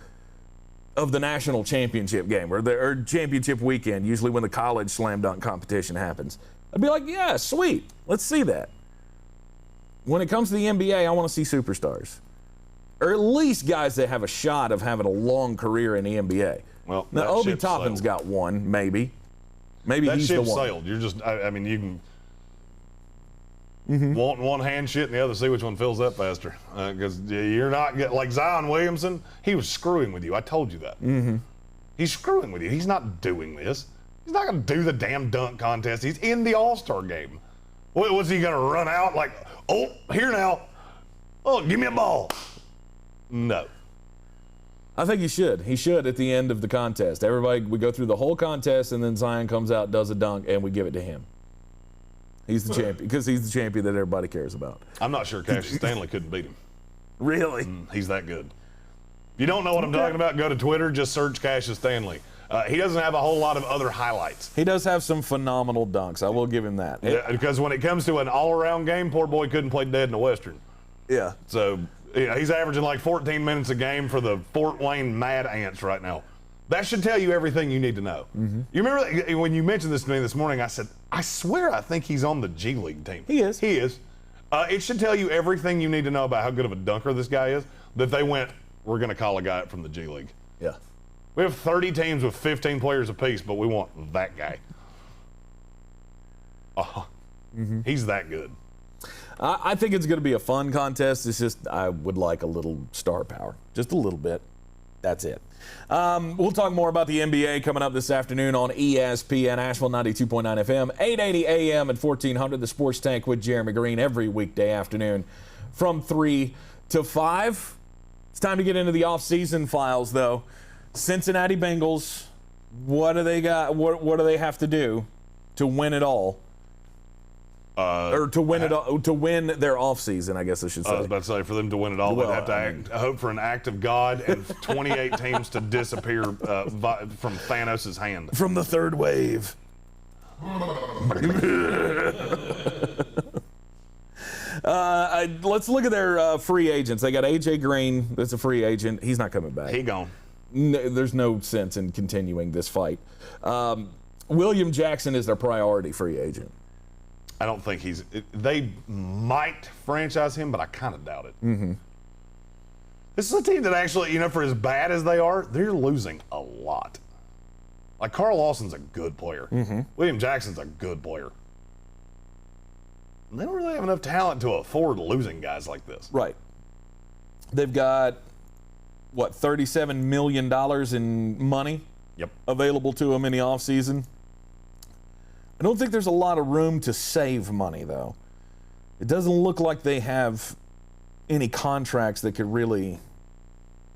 the national championship game or championship weekend, usually when the college slam dunk competition happens, I'd be like, yeah, sweet. Let's see that. When it comes to the NBA, I want to see superstars, or at least guys that have a shot of having a long career in the NBA. Well, now Obi Toppin's got one, maybe that he's the ship one. sailed. You're just, I mean, you can want one hand shit and the other, see which one fills up faster. Because you're not like Zion Williamson. He was screwing with you. I told you that. He's screwing with you. He's not doing this. He's not going to do the damn dunk contest. He's in the All-Star game. What was he going to run out like? Oh, here now. Oh, give me a ball. No. I think he should. He should at the end of the contest. Everybody, we go through the whole contest, and then Zion comes out, does a dunk, and we give it to him. He's the champion, because he's the champion that everybody cares about. I'm not sure Cassius Stanley couldn't beat him. Really? He's that good. If you don't know what I'm talking about, go to Twitter, just search Cassius Stanley. He doesn't have a whole lot of other highlights. He does have some phenomenal dunks. I will give him that. Yeah, because when it comes to an all-around game, poor boy couldn't play dead in the Western. Yeah. So he's averaging like 14 minutes a game for the Fort Wayne Mad Ants right now. That should tell you everything you need to know. You remember when you mentioned this to me this morning, I said, I swear I think he's on the G League team. He is. He is. It should tell you everything you need to know about how good of a dunker this guy is, that they went, we're going to call a guy up from the G League. Yeah. We have 30 teams with 15 players apiece, but we want that guy. He's that good. I think it's going to be a fun contest. It's just I would like a little star power. Just a little bit. That's it. We'll talk more about the NBA coming up this afternoon on ESPN Asheville 92.9 FM, 880 AM and 1400. The Sports Tank with Jeremy Greene every weekday afternoon from 3 to 5. It's time to get into the Offseason Files, though. Cincinnati Bengals, what do they got? What do they have to do to win it all? Or to win it all, to win their offseason, I guess I should say. I was about to say, for them to win it all, Well, they'd have to hope for an act of God and 28 teams to disappear from Thanos' hand. From the third wave. Let's look at their free agents. They got A.J. Greene. That's a free agent. He's not coming back. He gone. There's no sense in continuing this fight. William Jackson is their priority free agent. I don't think they might franchise him, but I kind of doubt it. This is a team that actually, for as bad as they are, they're losing a lot. Like, Carl Lawson's a good player. William Jackson's a good player. They don't really have enough talent to afford losing guys like this. Right. They've got, $37 million in money available to them in the offseason. I don't think there's a lot of room to save money, though. It doesn't look like they have any contracts that could really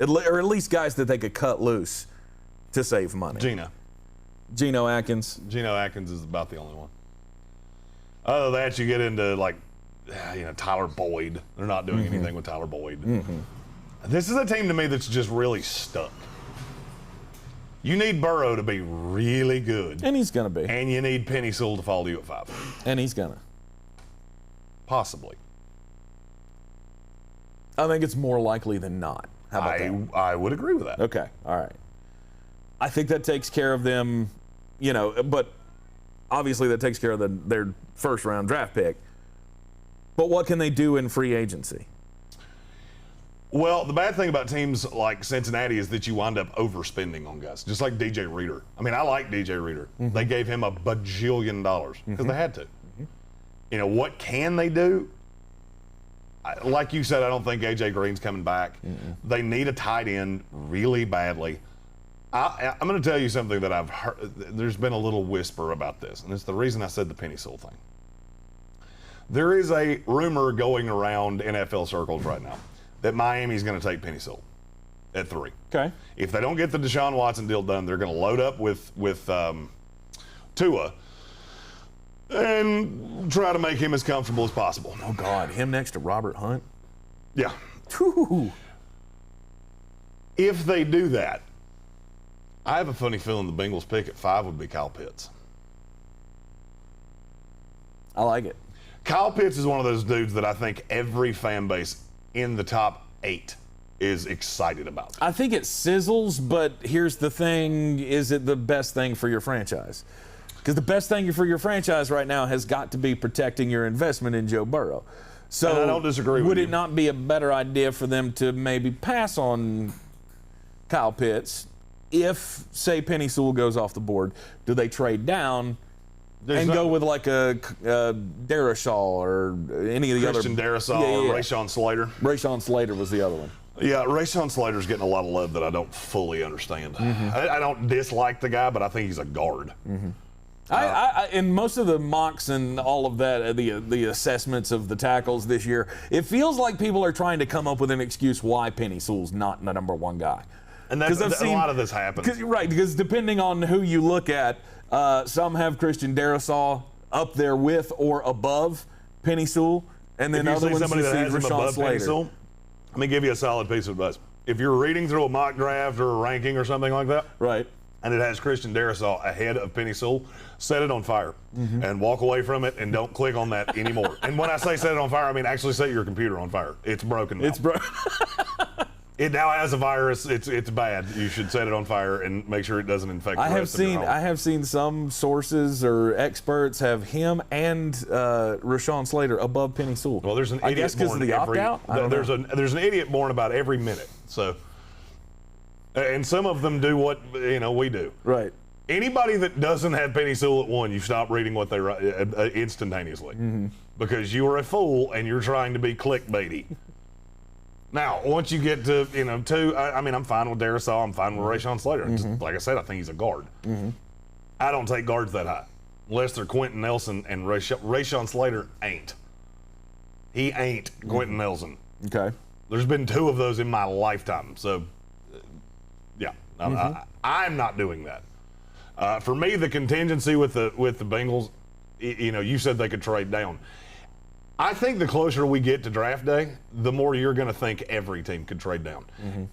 or at least guys that they could cut loose to save money. Geno Atkins. Geno Atkins is about the only one. Other than that, you get into Tyler Boyd. They're not doing anything with Tyler Boyd. This is a team to me that's just really stuck. You need Burrow to be really good. And he's going to be. And you need Penny Sewell to follow you at 5. And he's going to. Possibly. I think it's more likely than not. How about that? I would agree with that. Okay, all right. I think that takes care of them, but obviously that takes care of their first-round draft pick. But what can they do in free agency? Well, the bad thing about teams like Cincinnati is that you wind up overspending on guys, just like DJ Reader. I mean, I like DJ Reader. They gave him $1 bajillion because they had to. What can they do? Like you said, I don't think A.J. Green's coming back. They need a tight end really badly. I'm going to tell you something that I've heard. There's been a little whisper about this, and it's the reason I said the Penny Sewell thing. There is a rumor going around NFL circles right now that Miami's going to take Penny Sewell at 3. Okay. If they don't get the Deshaun Watson deal done, they're going to load up with Tua and try to make him as comfortable as possible. Oh, God. Him next to Robert Hunt? Yeah. Whew. If they do that, I have a funny feeling the Bengals pick at 5 would be Kyle Pitts. I like it. Kyle Pitts is one of those dudes that I think every fan base in the top 8 is excited about. I think it sizzles, but here's the thing. Is it the best thing for your franchise? Because the best thing for your franchise right now has got to be protecting your investment in Joe Burrow. So and I don't disagree with you. Would it not be a better idea for them to maybe pass on Kyle Pitts if, say, Penny Sewell goes off the board? Do they trade down go with like a Darrisaw or any of the Christian Darrisaw or Rashawn Slater? Rashawn Slater was the other one. Yeah, Rashawn Slater's getting a lot of love that I don't fully understand. I don't dislike the guy, but I think he's a guard. In most of the mocks and all of that, the assessments of the tackles this year, it feels like people are trying to come up with an excuse why Penny Sewell's not the number 1 guy. And a lot of this happens. Right, because depending on who you look at, some have Christian Darrisaw up there with or above Penny Sewell, and then other ones somebody that has him Rashawn above Slater. Penny Sewell, let me give you a solid piece of advice. If you're reading through a mock draft or a ranking or something like that, right, and it has Christian Darrisaw ahead of Penny Sewell, set it on fire and walk away from it and don't click on that anymore. And when I say set it on fire, I mean actually set your computer on fire. It's broken now. It's broken. It now has a virus. It's bad. You should set it on fire and make sure it doesn't infect the rest of your home. I have seen some sources or experts have him and Rashawn Slater above Penny Sewell. Well, there's an idiot I guess because of the opt-out? There's an idiot born about every minute. So, and some of them do what we do. Right. Anybody that doesn't have Penny Sewell at 1, you stop reading what they write instantaneously because you are a fool and you're trying to be clickbaity. Now, once you get to 2, I'm fine with Darrisaw. I'm fine with Rashawn Slater. Just, like I said, I think he's a guard. I don't take guards that high unless they're Quentin Nelson, and Rashawn Slater ain't. He ain't Quentin Nelson. Okay. There's been 2 of those in my lifetime. So, yeah, I'm not doing that. For me, the contingency with the Bengals, you said they could trade down. I think the closer we get to draft day, the more you're going to think every team could trade down.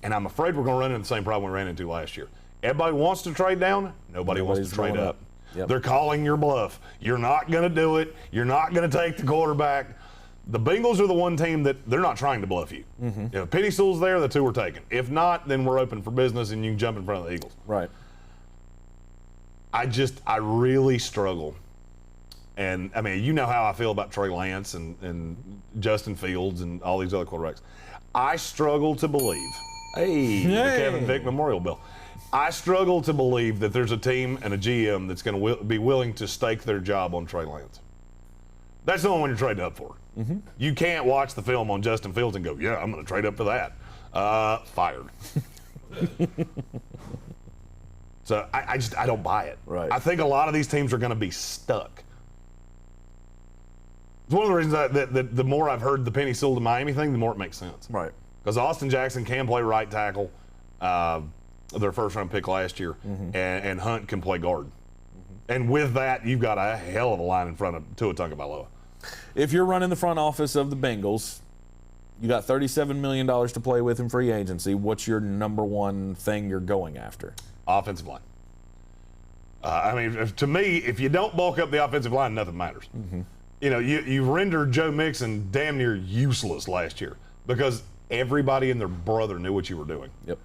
And I'm afraid we're going to run into the same problem we ran into last year. Everybody wants to trade down. Nobody wants to trade up. Yep. They're calling your bluff. You're not going to do it. You're not going to take the quarterback. The Bengals are the one team that they're not trying to bluff you. If Penny Sewell's there, the 2 are taken. If not, then we're open for business and you can jump in front of the Eagles. Right. I really struggle. And, I mean, you know how I feel about Trey Lance and Justin Fields and all these other quarterbacks. I struggle to believe. The Kevin Vick Memorial Bill. I struggle to believe that there's a team and a GM that's going to be willing to stake their job on Trey Lance. That's the only one you're trading up for. You can't watch the film on Justin Fields and go, yeah, I'm going to trade up for that. Fired. So I don't buy it. Right. I think a lot of these teams are going to be stuck. It's one of the reasons that the more I've heard the Penny Sewell to Miami thing, the more it makes sense. Right. Because Austin Jackson can play right tackle, their first-round pick last year, and Hunt can play guard. And with that, you've got a hell of a line in front of Tua Tagovailoa. If you're running the front office of the Bengals, you got $37 million to play with in free agency. What's your number one thing you're going after? Offensive line. To me, if you don't bulk up the offensive line, nothing matters. You know, you rendered Joe Mixon damn near useless last year because everybody and their brother knew what you were doing. Yep.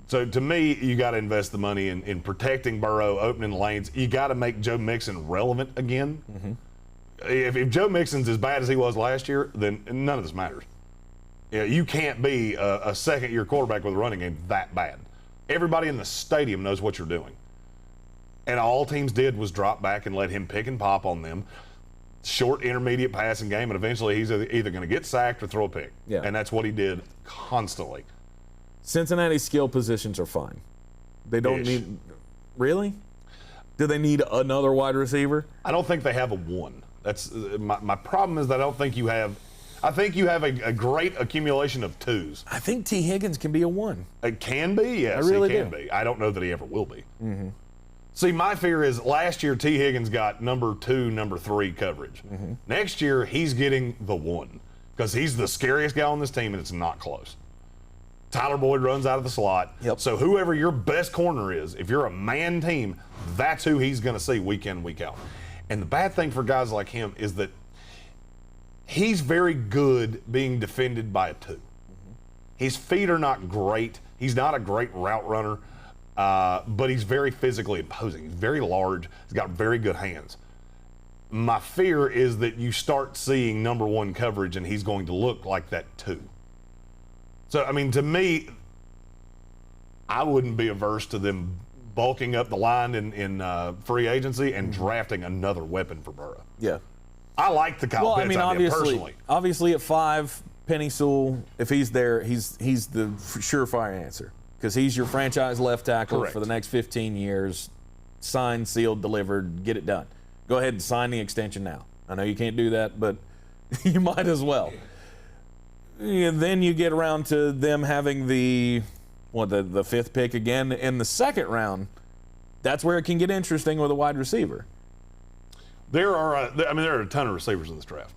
So to me, you got to invest the money in protecting Burrow, opening lanes. You got to make Joe Mixon relevant again. If Joe Mixon's as bad as he was last year, then none of this matters. You know, you can't be a second-year quarterback with a running game that bad. Everybody in the stadium knows what you're doing. And all teams did was drop back and let him pick and pop on them. Short, intermediate passing game, and eventually he's either going to get sacked or throw a pick. Yeah. And that's what he did constantly. Cincinnati's skill positions are fine. They don't need – really? Do they need another wide receiver? I don't think they have a one. That's my problem is that I don't think you have – I think you have a great accumulation of twos. I think T. Higgins can be a one. It can be, yes, I really he can do. be. I don't know that he ever will be. See, my fear is last year T. Higgins got number 2, number 3 coverage. Next year he's getting the one because he's the scariest guy on this team and it's not close. Tyler Boyd runs out of the slot. Yep. So whoever your best corner is, if you're a man team, that's who he's going to see week in, week out. And the bad thing for guys like him is that he's very good being defended by a 2. His feet are not great. He's not a great route runner, but he's very physically imposing. He's very large. He's got very good hands. My fear is that you start seeing number 1 coverage and he's going to look like that 2. So, I mean, to me, I wouldn't be averse to them bulking up the line in free agency and drafting another weapon for Burrow. Yeah. I like the Kyle Pitts idea personally. Obviously at 5, Penny Sewell, if he's there, he's the surefire answer because he's your franchise left tackle Correct. for the next 15 years. Signed, sealed, delivered, get it done. Go ahead and sign the extension now. I know you can't do that, but you might as well. And then you get around to them having the 5th pick again in the 2nd round. That's where it can get interesting with a wide receiver. There are a ton of receivers in this draft.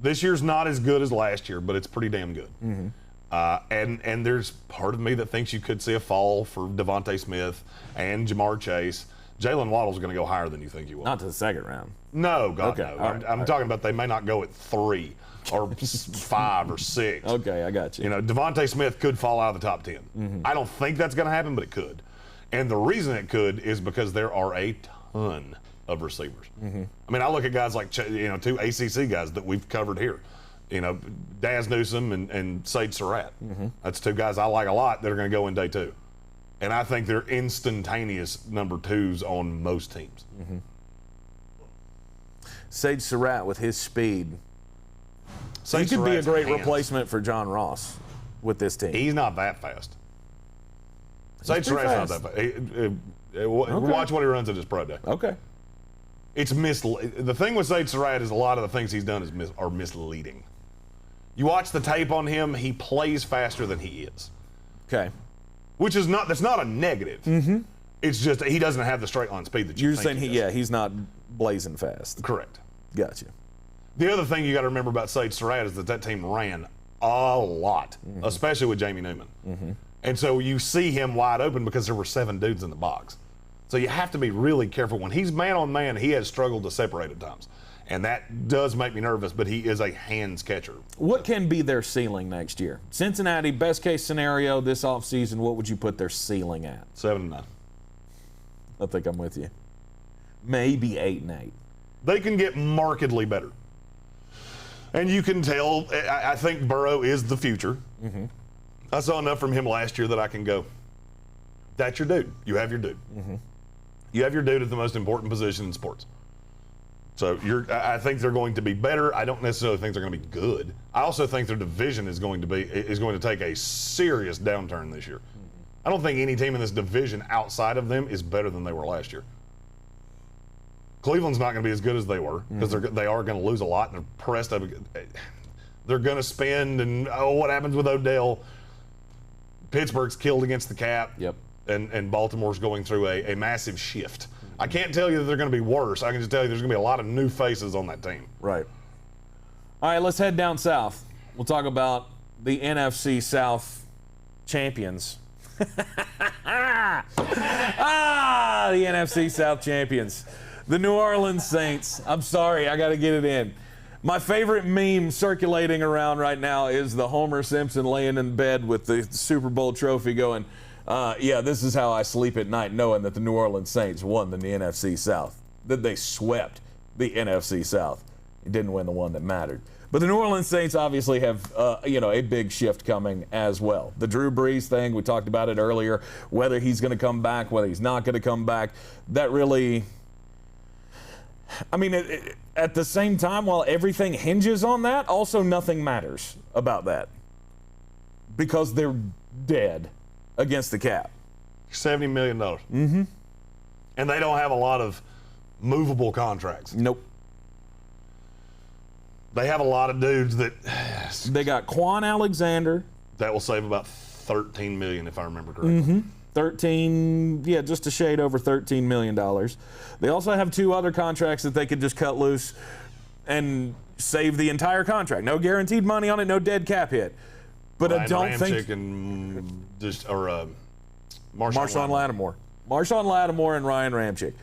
This year's not as good as last year, but it's pretty damn good. And there's part of me that thinks you could see a fall for Devontae Smith and Jamar Chase. Jalen Waddle's going to go higher than you think he will. Not to the 2nd round. No, God, Okay, no. I'm talking about they may not go at 3 or 5 or 6. Okay, I got you. You know, Devontae Smith could fall out of the top 10. I don't think that's going to happen, but it could. And the reason it could is because there are a ton of receivers. I mean, I look at guys like, 2 ACC guys that we've covered here. You know, Daz Newsome and Sage Surratt. That's 2 guys I like a lot that are going to go in day 2. And I think they're instantaneous number 2s on most teams. Sage Surratt with his speed. Sage He could be a Surratt's great hands. replacement for John Ross with this team. He's not that fast. Sage pretty Surratt's fast. not that fast. Watch what he runs at his pro day. Okay. It's the thing with Sage Surratt is a lot of the things he's done are misleading. You watch the tape on him, he plays faster than he is. Okay. That's not a negative. It's just he doesn't have the straight line speed that You're think saying he does. he's not blazing fast. Correct. Gotcha. The other thing you got to remember about Sage Surratt is that team ran a lot, especially with Jamie Newman. And so you see him wide open because there were 7 dudes in the box. So you have to be really careful. When he's man on man, he has struggled to separate at times. And that does make me nervous, but he is a hands catcher. What can be their ceiling next year? Cincinnati, best case scenario this offseason, what would you put their ceiling at? 7-9. I think I'm with you. Maybe 8-8. They can get markedly better. And you can tell, I think Burrow is the future. I saw enough from him last year that I can go, that's your dude. You have your dude. You have your dude at the most important position in sports. So I think they're going to be better. I don't necessarily think they're going to be good. I also think their division is going to take a serious downturn this year. I don't think any team in this division outside of them is better than they were last year. Cleveland's not going to be as good as they were because they are going to lose a lot and they're pressed up. they're going to spend, and what happens with Odell? Pittsburgh's killed against the cap. Yep. And Baltimore's going through a massive shift. I can't tell you that they're going to be worse. I can just tell you there's going to be a lot of new faces on that team. Right. All right, let's head down south. We'll talk about the NFC South champions. The NFC South champions. The New Orleans Saints. I'm sorry, I got to get it in. My favorite meme circulating around right now is the Homer Simpson laying in bed with the Super Bowl trophy going, yeah, this is how I sleep at night, knowing that the New Orleans Saints won the NFC South, that they swept the NFC South. It didn't win the one that mattered. But the New Orleans Saints obviously have, a big shift coming as well. The Drew Brees thing, we talked about it earlier, whether he's going to come back, whether he's not going to come back, that really, at the same time, while everything hinges on that, also nothing matters about that because they're dead against the cap. $70 million. Mm-hmm. And they don't have a lot of movable contracts. Nope. They have a lot of dudes that they got Quan Alexander. That will save about $13 million, if I remember correctly. Mm-hmm. 13, just a shade over $13 million. They also have two other contracts that they could just cut loose and save the entire contract. No guaranteed money on it, no dead cap hit. But Ryan I don't Ramczyk think and Marshawn Lattimore. Marshawn Lattimore and Ryan Ramczyk.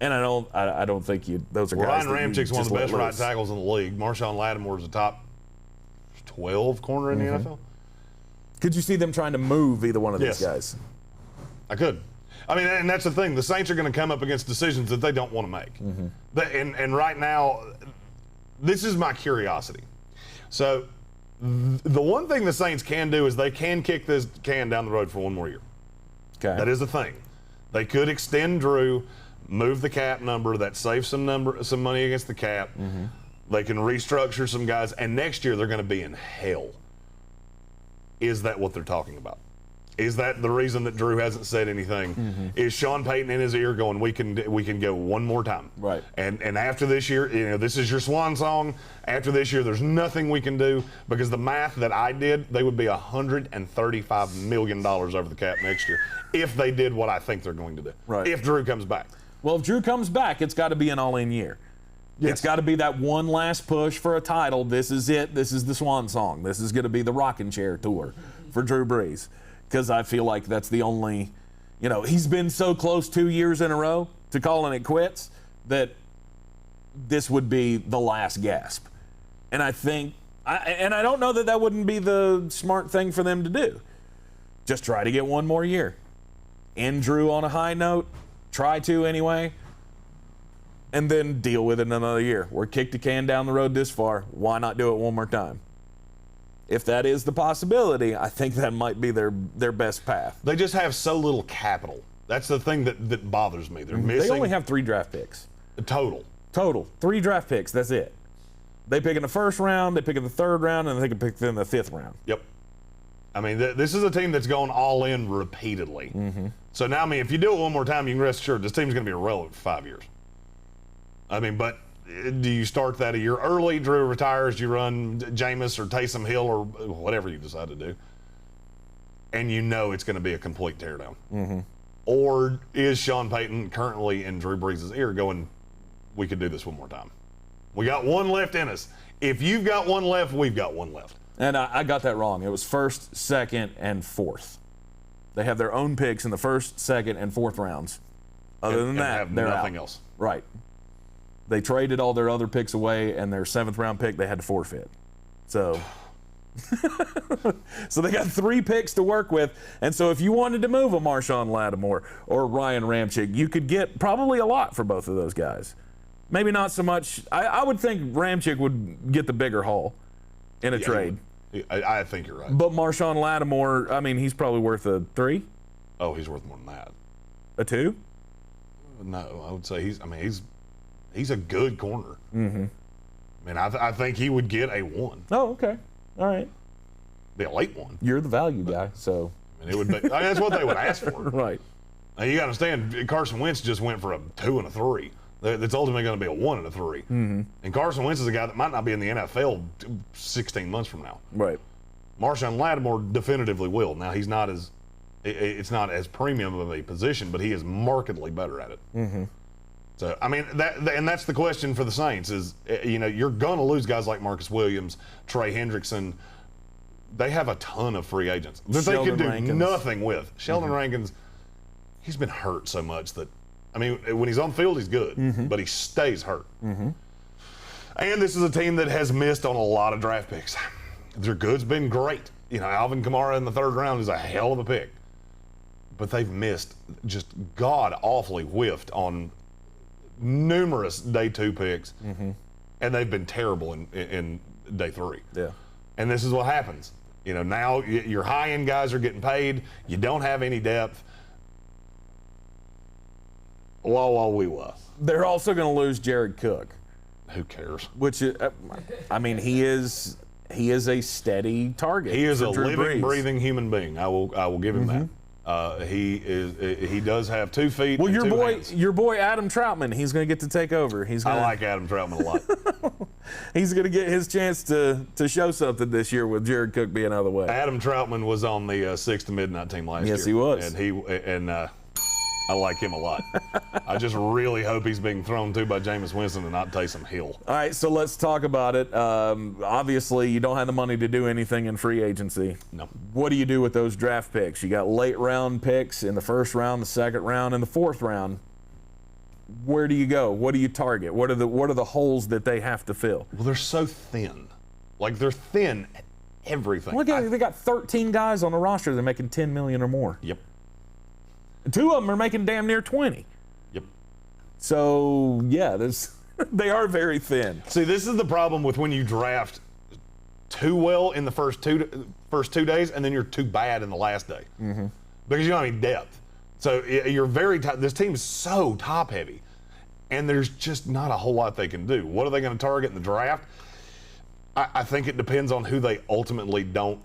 And I don't think those are guys. Ryan Ramchyk's one of the best right tackles in the league. Marshawn Lattimore is a top 12 corner in the NFL. Could you see them trying to move either one of these guys? I could. And that's the thing. The Saints are going to come up against decisions that they don't want to make. And right now, this is my curiosity. So the one thing the Saints can do is they can kick this can down the road for one more year. Okay. That is the thing. They could extend Drew, move the cap number, that saves some money against the cap. They can restructure some guys, and next year they're going to be in hell. Is that what they're talking about? Is that the reason that Drew hasn't said anything? Is Sean Payton in his ear going, we can go one more time? Right. And after this year, this is your swan song. After this year, there's nothing we can do because the math that I did, they would be $135 million over the cap next year if they did what I think they're going to do. Right. If Drew comes back. Well, if Drew comes back, it's got to be an all-in year. Yes. It's got to be that one last push for a title. This is it. This is the swan song. This is going to be the rocking chair tour for Drew Brees. Because I feel like that's the only, he's been so close 2 years in a row to calling it quits that this would be the last gasp. And I think, I don't know that wouldn't be the smart thing for them to do. Just try to get one more year. End Drew on a high note, try to anyway, and then deal with it another year. We're kicked the can down the road this far. Why not do it one more time? If that is the possibility, I think that might be their best path. They just have so little capital. That's the thing that bothers me. They're missing. They only have 3 draft picks. Total. 3 draft picks. That's it. They pick in the first round, they pick in the third round, and they can pick in the 5th round. Yep. This is a team that's gone all in repeatedly. So now, if you do it one more time, you can rest assured this team's going to be irrelevant for 5 years. But do you start that a year early? Drew retires, you run Jameis or Taysom Hill or whatever you decide to do, and it's going to be a complete teardown. Or is Sean Payton currently in Drew Brees' ear going, we could do this one more time? We got one left in us. If you've got one left, we've got one left. And I got that wrong. It was 1st, 2nd, and 4th. They have their own picks in the 1st, 2nd, and 4th rounds. Other than that, they're nothing out. else. Right. They traded all their other picks away, and their 7th round pick they had to forfeit. So, so they got 3 picks to work with. And so if you wanted to move a Marshawn Lattimore or Ryan Ramczyk, you could get probably a lot for both of those guys. Maybe not so much. I would think Ramczyk would get the bigger haul in a trade. I think you're right. But Marshawn Lattimore, he's probably worth a 3. Oh, he's worth more than that. A 2? No, I would say he's a good corner. I think he would get a 1. Oh, okay. All right. Be a late 1. You're the value guy, so. It would be. That's what they would ask for. Right. Now, you got to understand, Carson Wentz just went for a 2 and a 3. That's ultimately going to be a 1 and a 3. Mm-hmm. And Carson Wentz is a guy that might not be in the NFL 16 months from now. Right. Marshawn Lattimore definitively will. Now, he's not as it's not as premium of a position, but he is markedly better at it. Mm-hmm. So, I mean, that's the question for the Saints is, you're going to lose guys like Marcus Williams, Trey Hendrickson. They have a ton of free agents that they can do nothing with. Sheldon Rankins, he's been hurt so much that, I mean, when he's on field, he's good, but he stays hurt. And this is a team that has missed on a lot of draft picks. Their good's been great. Alvin Kamara in the 3rd round is a hell of a pick. But they've missed, just god-awfully whiffed on numerous day 2 picks. And they've been terrible in day 3. Yeah. And this is what happens. Now your high-end guys are getting paid. You don't have any depth. Wah. They're also going to lose Jared Cook. Who cares? Which, I mean, he is a steady target. He is a Drew living, Brees. breathing human being. I will give him that. He does have 2 feet. Well, and your 2 boy, hands. your boy Adam Troutman, he's going to get to take over. I like Adam Troutman a lot. He's going to get his chance to show something this year with Jared Cook being out of the way. Adam Troutman was on the 6 to midnight team last year. Yes, he was. And I like him a lot. I just really hope he's being thrown to by Jameis Winston and not Taysom Hill. All right, so let's talk about it. Obviously, you don't have the money to do anything in free agency. No. What do you do with those draft picks? You got late round picks in the 1st round, the 2nd round, and the 4th round. Where do you go? What do you target? What are the holes that they have to fill? Well, they're so thin. Like, they're thin at everything. Look at it. They got 13 guys on the roster that are making $10 million or more. Yep. 2 of them are making damn near 20. Yep. So, yeah, they are very thin. See, this is the problem with when you draft too well in the first two days, and then you're too bad in the last day. Because you don't have any depth. So you're this team is so top heavy, and there's just not a whole lot they can do. What are they going to target in the draft? I think it depends on who they ultimately don't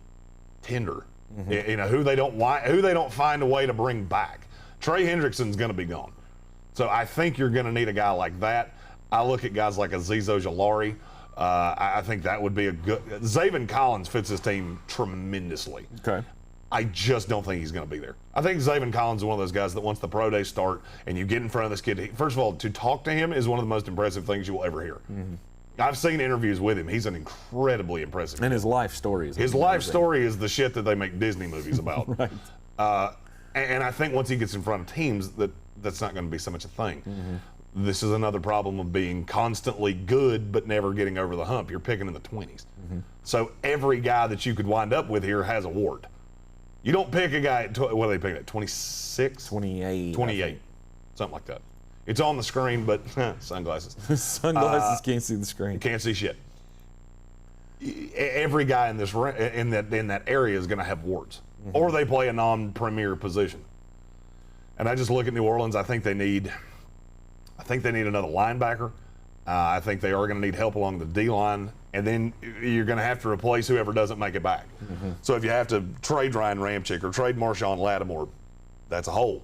tender. Who they don't find a way to bring back. Trey Hendrickson's going to be gone. So I think you're going to need a guy like that. I look at guys like Azeez Ojulari. I think that would be a good. Zaven Collins fits this team tremendously. Okay. I just don't think he's going to be there. I think Zaven Collins is one of those guys that once the pro days start and you get in front of this kid, first of all, to talk to him is one of the most impressive things you will ever hear. I've seen interviews with him. He's an incredibly impressive kid. And his life story is His life story is the shit that they make Disney movies about. Right. And I think once he gets in front of teams, that's not going to be so much a thing. This is another problem of being constantly good but never getting over the hump. You're picking in the 20s. So every guy that you could wind up with here has a wart. You don't pick a guy at, what are they picking at, 26? 28. 28, something like that. It's on the screen, but sunglasses. Sunglasses can't see the screen. Can't see shit. Every guy in that area is going to have warts, or they play a non-premier position. And I just look at New Orleans. I think they need another linebacker. I think they are going to need help along the D-line, and then you're going to have to replace whoever doesn't make it back. So if you have to trade Ryan Ramczyk or trade Marshawn Lattimore, that's a hole.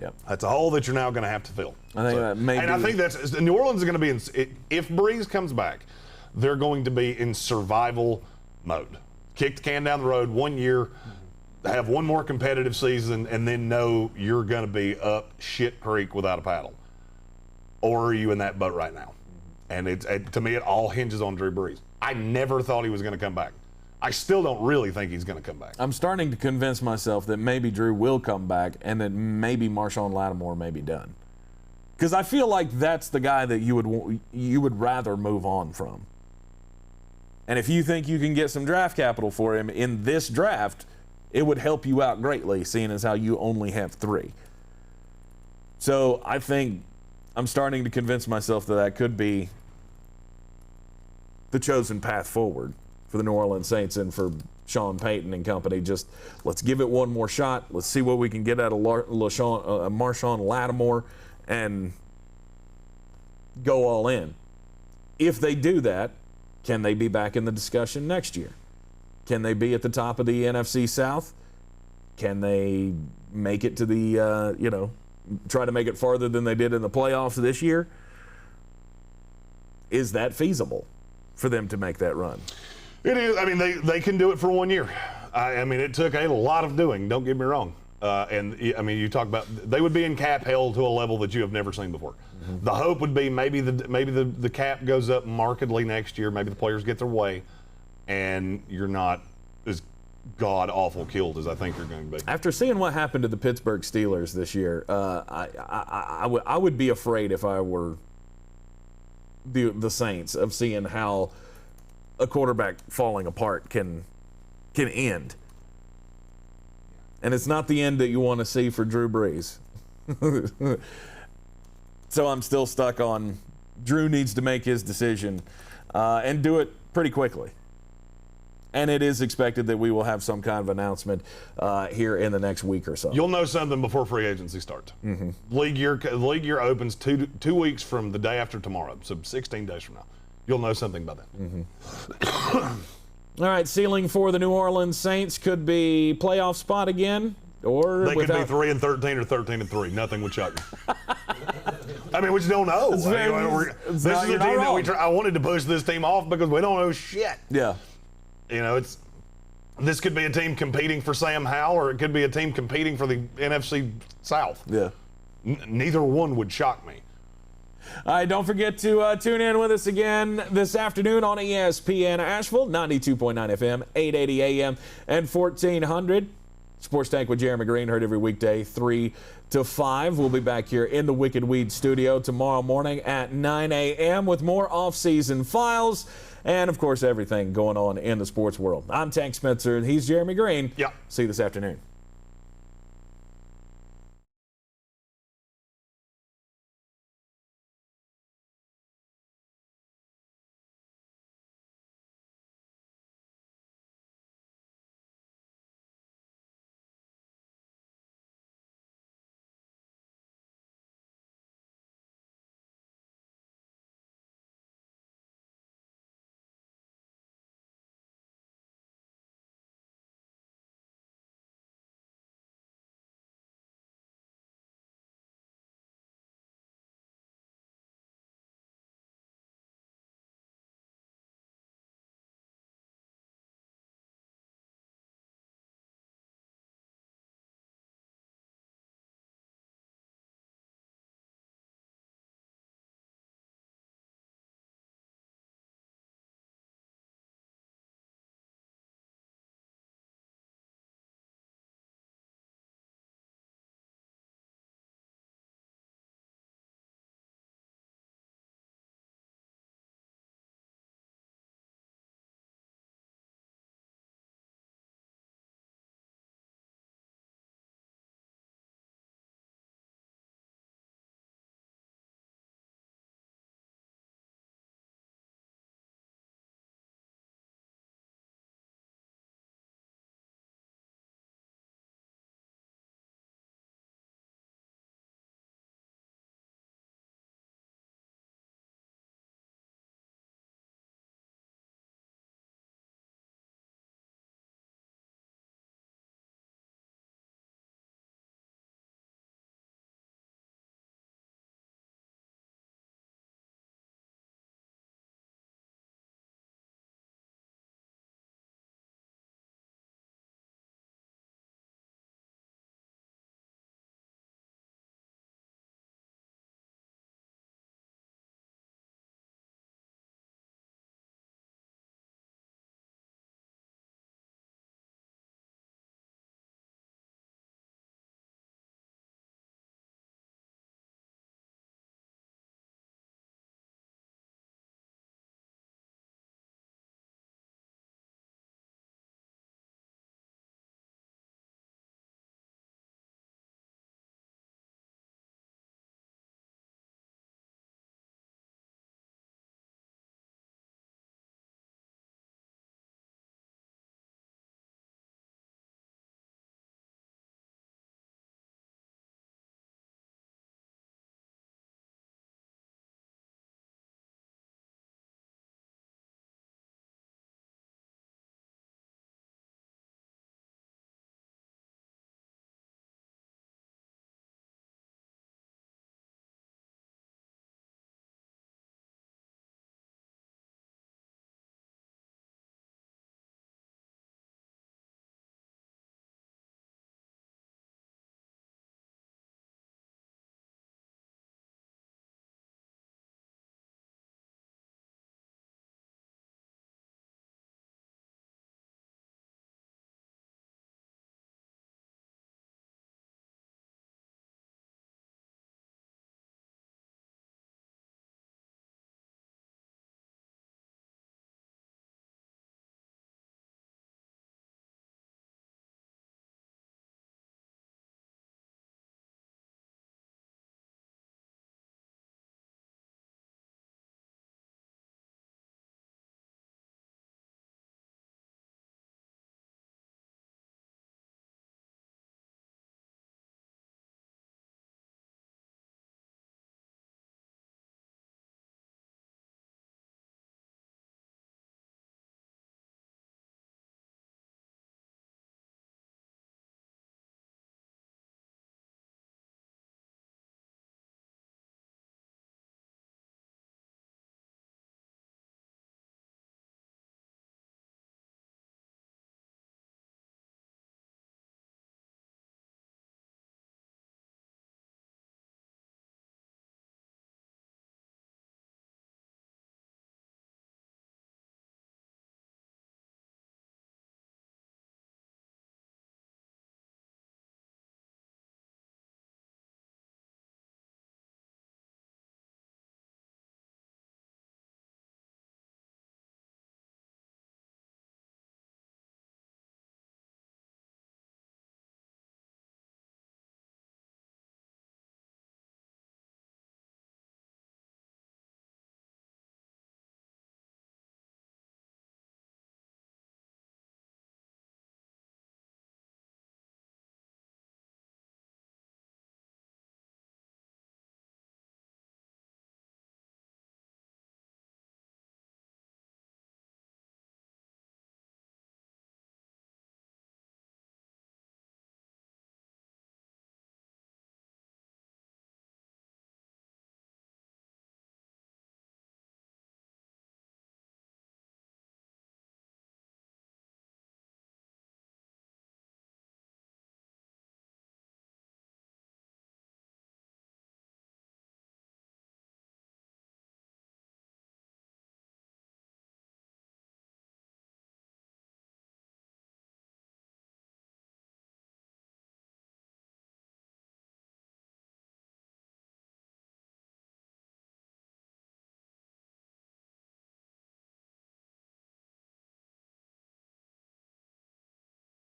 Yep. That's a hole that you're now going to have to fill. I think that may and I think New Orleans is going to be if Brees comes back, they're going to be in survival mode. Kick the can down the road 1 year, have one more competitive season, and then know you're going to be up shit creek without a paddle. Or are you in that boat right now? And to me, it all hinges on Drew Brees. I never thought he was going to come back. I still don't really think he's going to come back. I'm starting to convince myself that maybe Drew will come back and that maybe Marshawn Lattimore may be done. Because I feel like that's the guy that you would rather move on from. And if you think you can get some draft capital for him in this draft, it would help you out greatly, seeing as how you only have 3. So I think I'm starting to convince myself that could be the chosen path forward for the New Orleans Saints and for Sean Payton and company. Just let's give it one more shot. Let's see what we can get out of Marshawn Lattimore and go all in. If they do that, can they be back in the discussion next year? Can they be at the top of the NFC South? Can they make it to the, try to make it farther than they did in the playoffs this year? is that feasible for them to make that run? It is. I mean, they can do it for 1 year. I mean, it took a lot of doing. Don't get me wrong. And I mean, you talk about they would be in cap hell to a level that you have never seen before. Mm-hmm. The hope would be maybe the cap goes up markedly next year. Maybe the players get their way, and you're not as god awful killed as I think you're going to be. After seeing what happened to the Pittsburgh Steelers this year, I would be afraid if I were the Saints of seeing how a quarterback falling apart can end. And it's not the end that you want to see for Drew Brees. So I'm still stuck on Drew needs to make his decision and do it pretty quickly. And it is expected that we will have some kind of announcement here in the next week or so. You'll know something before free agency starts. Mm-hmm. League year opens 2 weeks from the day after tomorrow, so 16 days from now. You'll know something by then. Mm-hmm. All right, ceiling for the New Orleans Saints could be playoff spot again, or they could be 3-13 or 13-3. Nothing would shock me. I mean, we just don't know. This is a team that I wanted to push this team off because we don't know shit. Yeah. You know, this could be a team competing for Sam Howell, or it could be a team competing for the NFC South. Yeah. Neither one would shock me. All right, don't forget to tune in with us again this afternoon on ESPN Asheville, 92.9 FM, 880 AM, and 1400. Sports Tank with Jeremy Greene, heard every weekday 3 to 5. We'll be back here in the Wicked Weed studio tomorrow morning at 9 a.m. with more Offseason Files and, of course, everything going on in the sports world. I'm Tank Spencer, and he's Jeremy Greene. Yeah. See you this afternoon.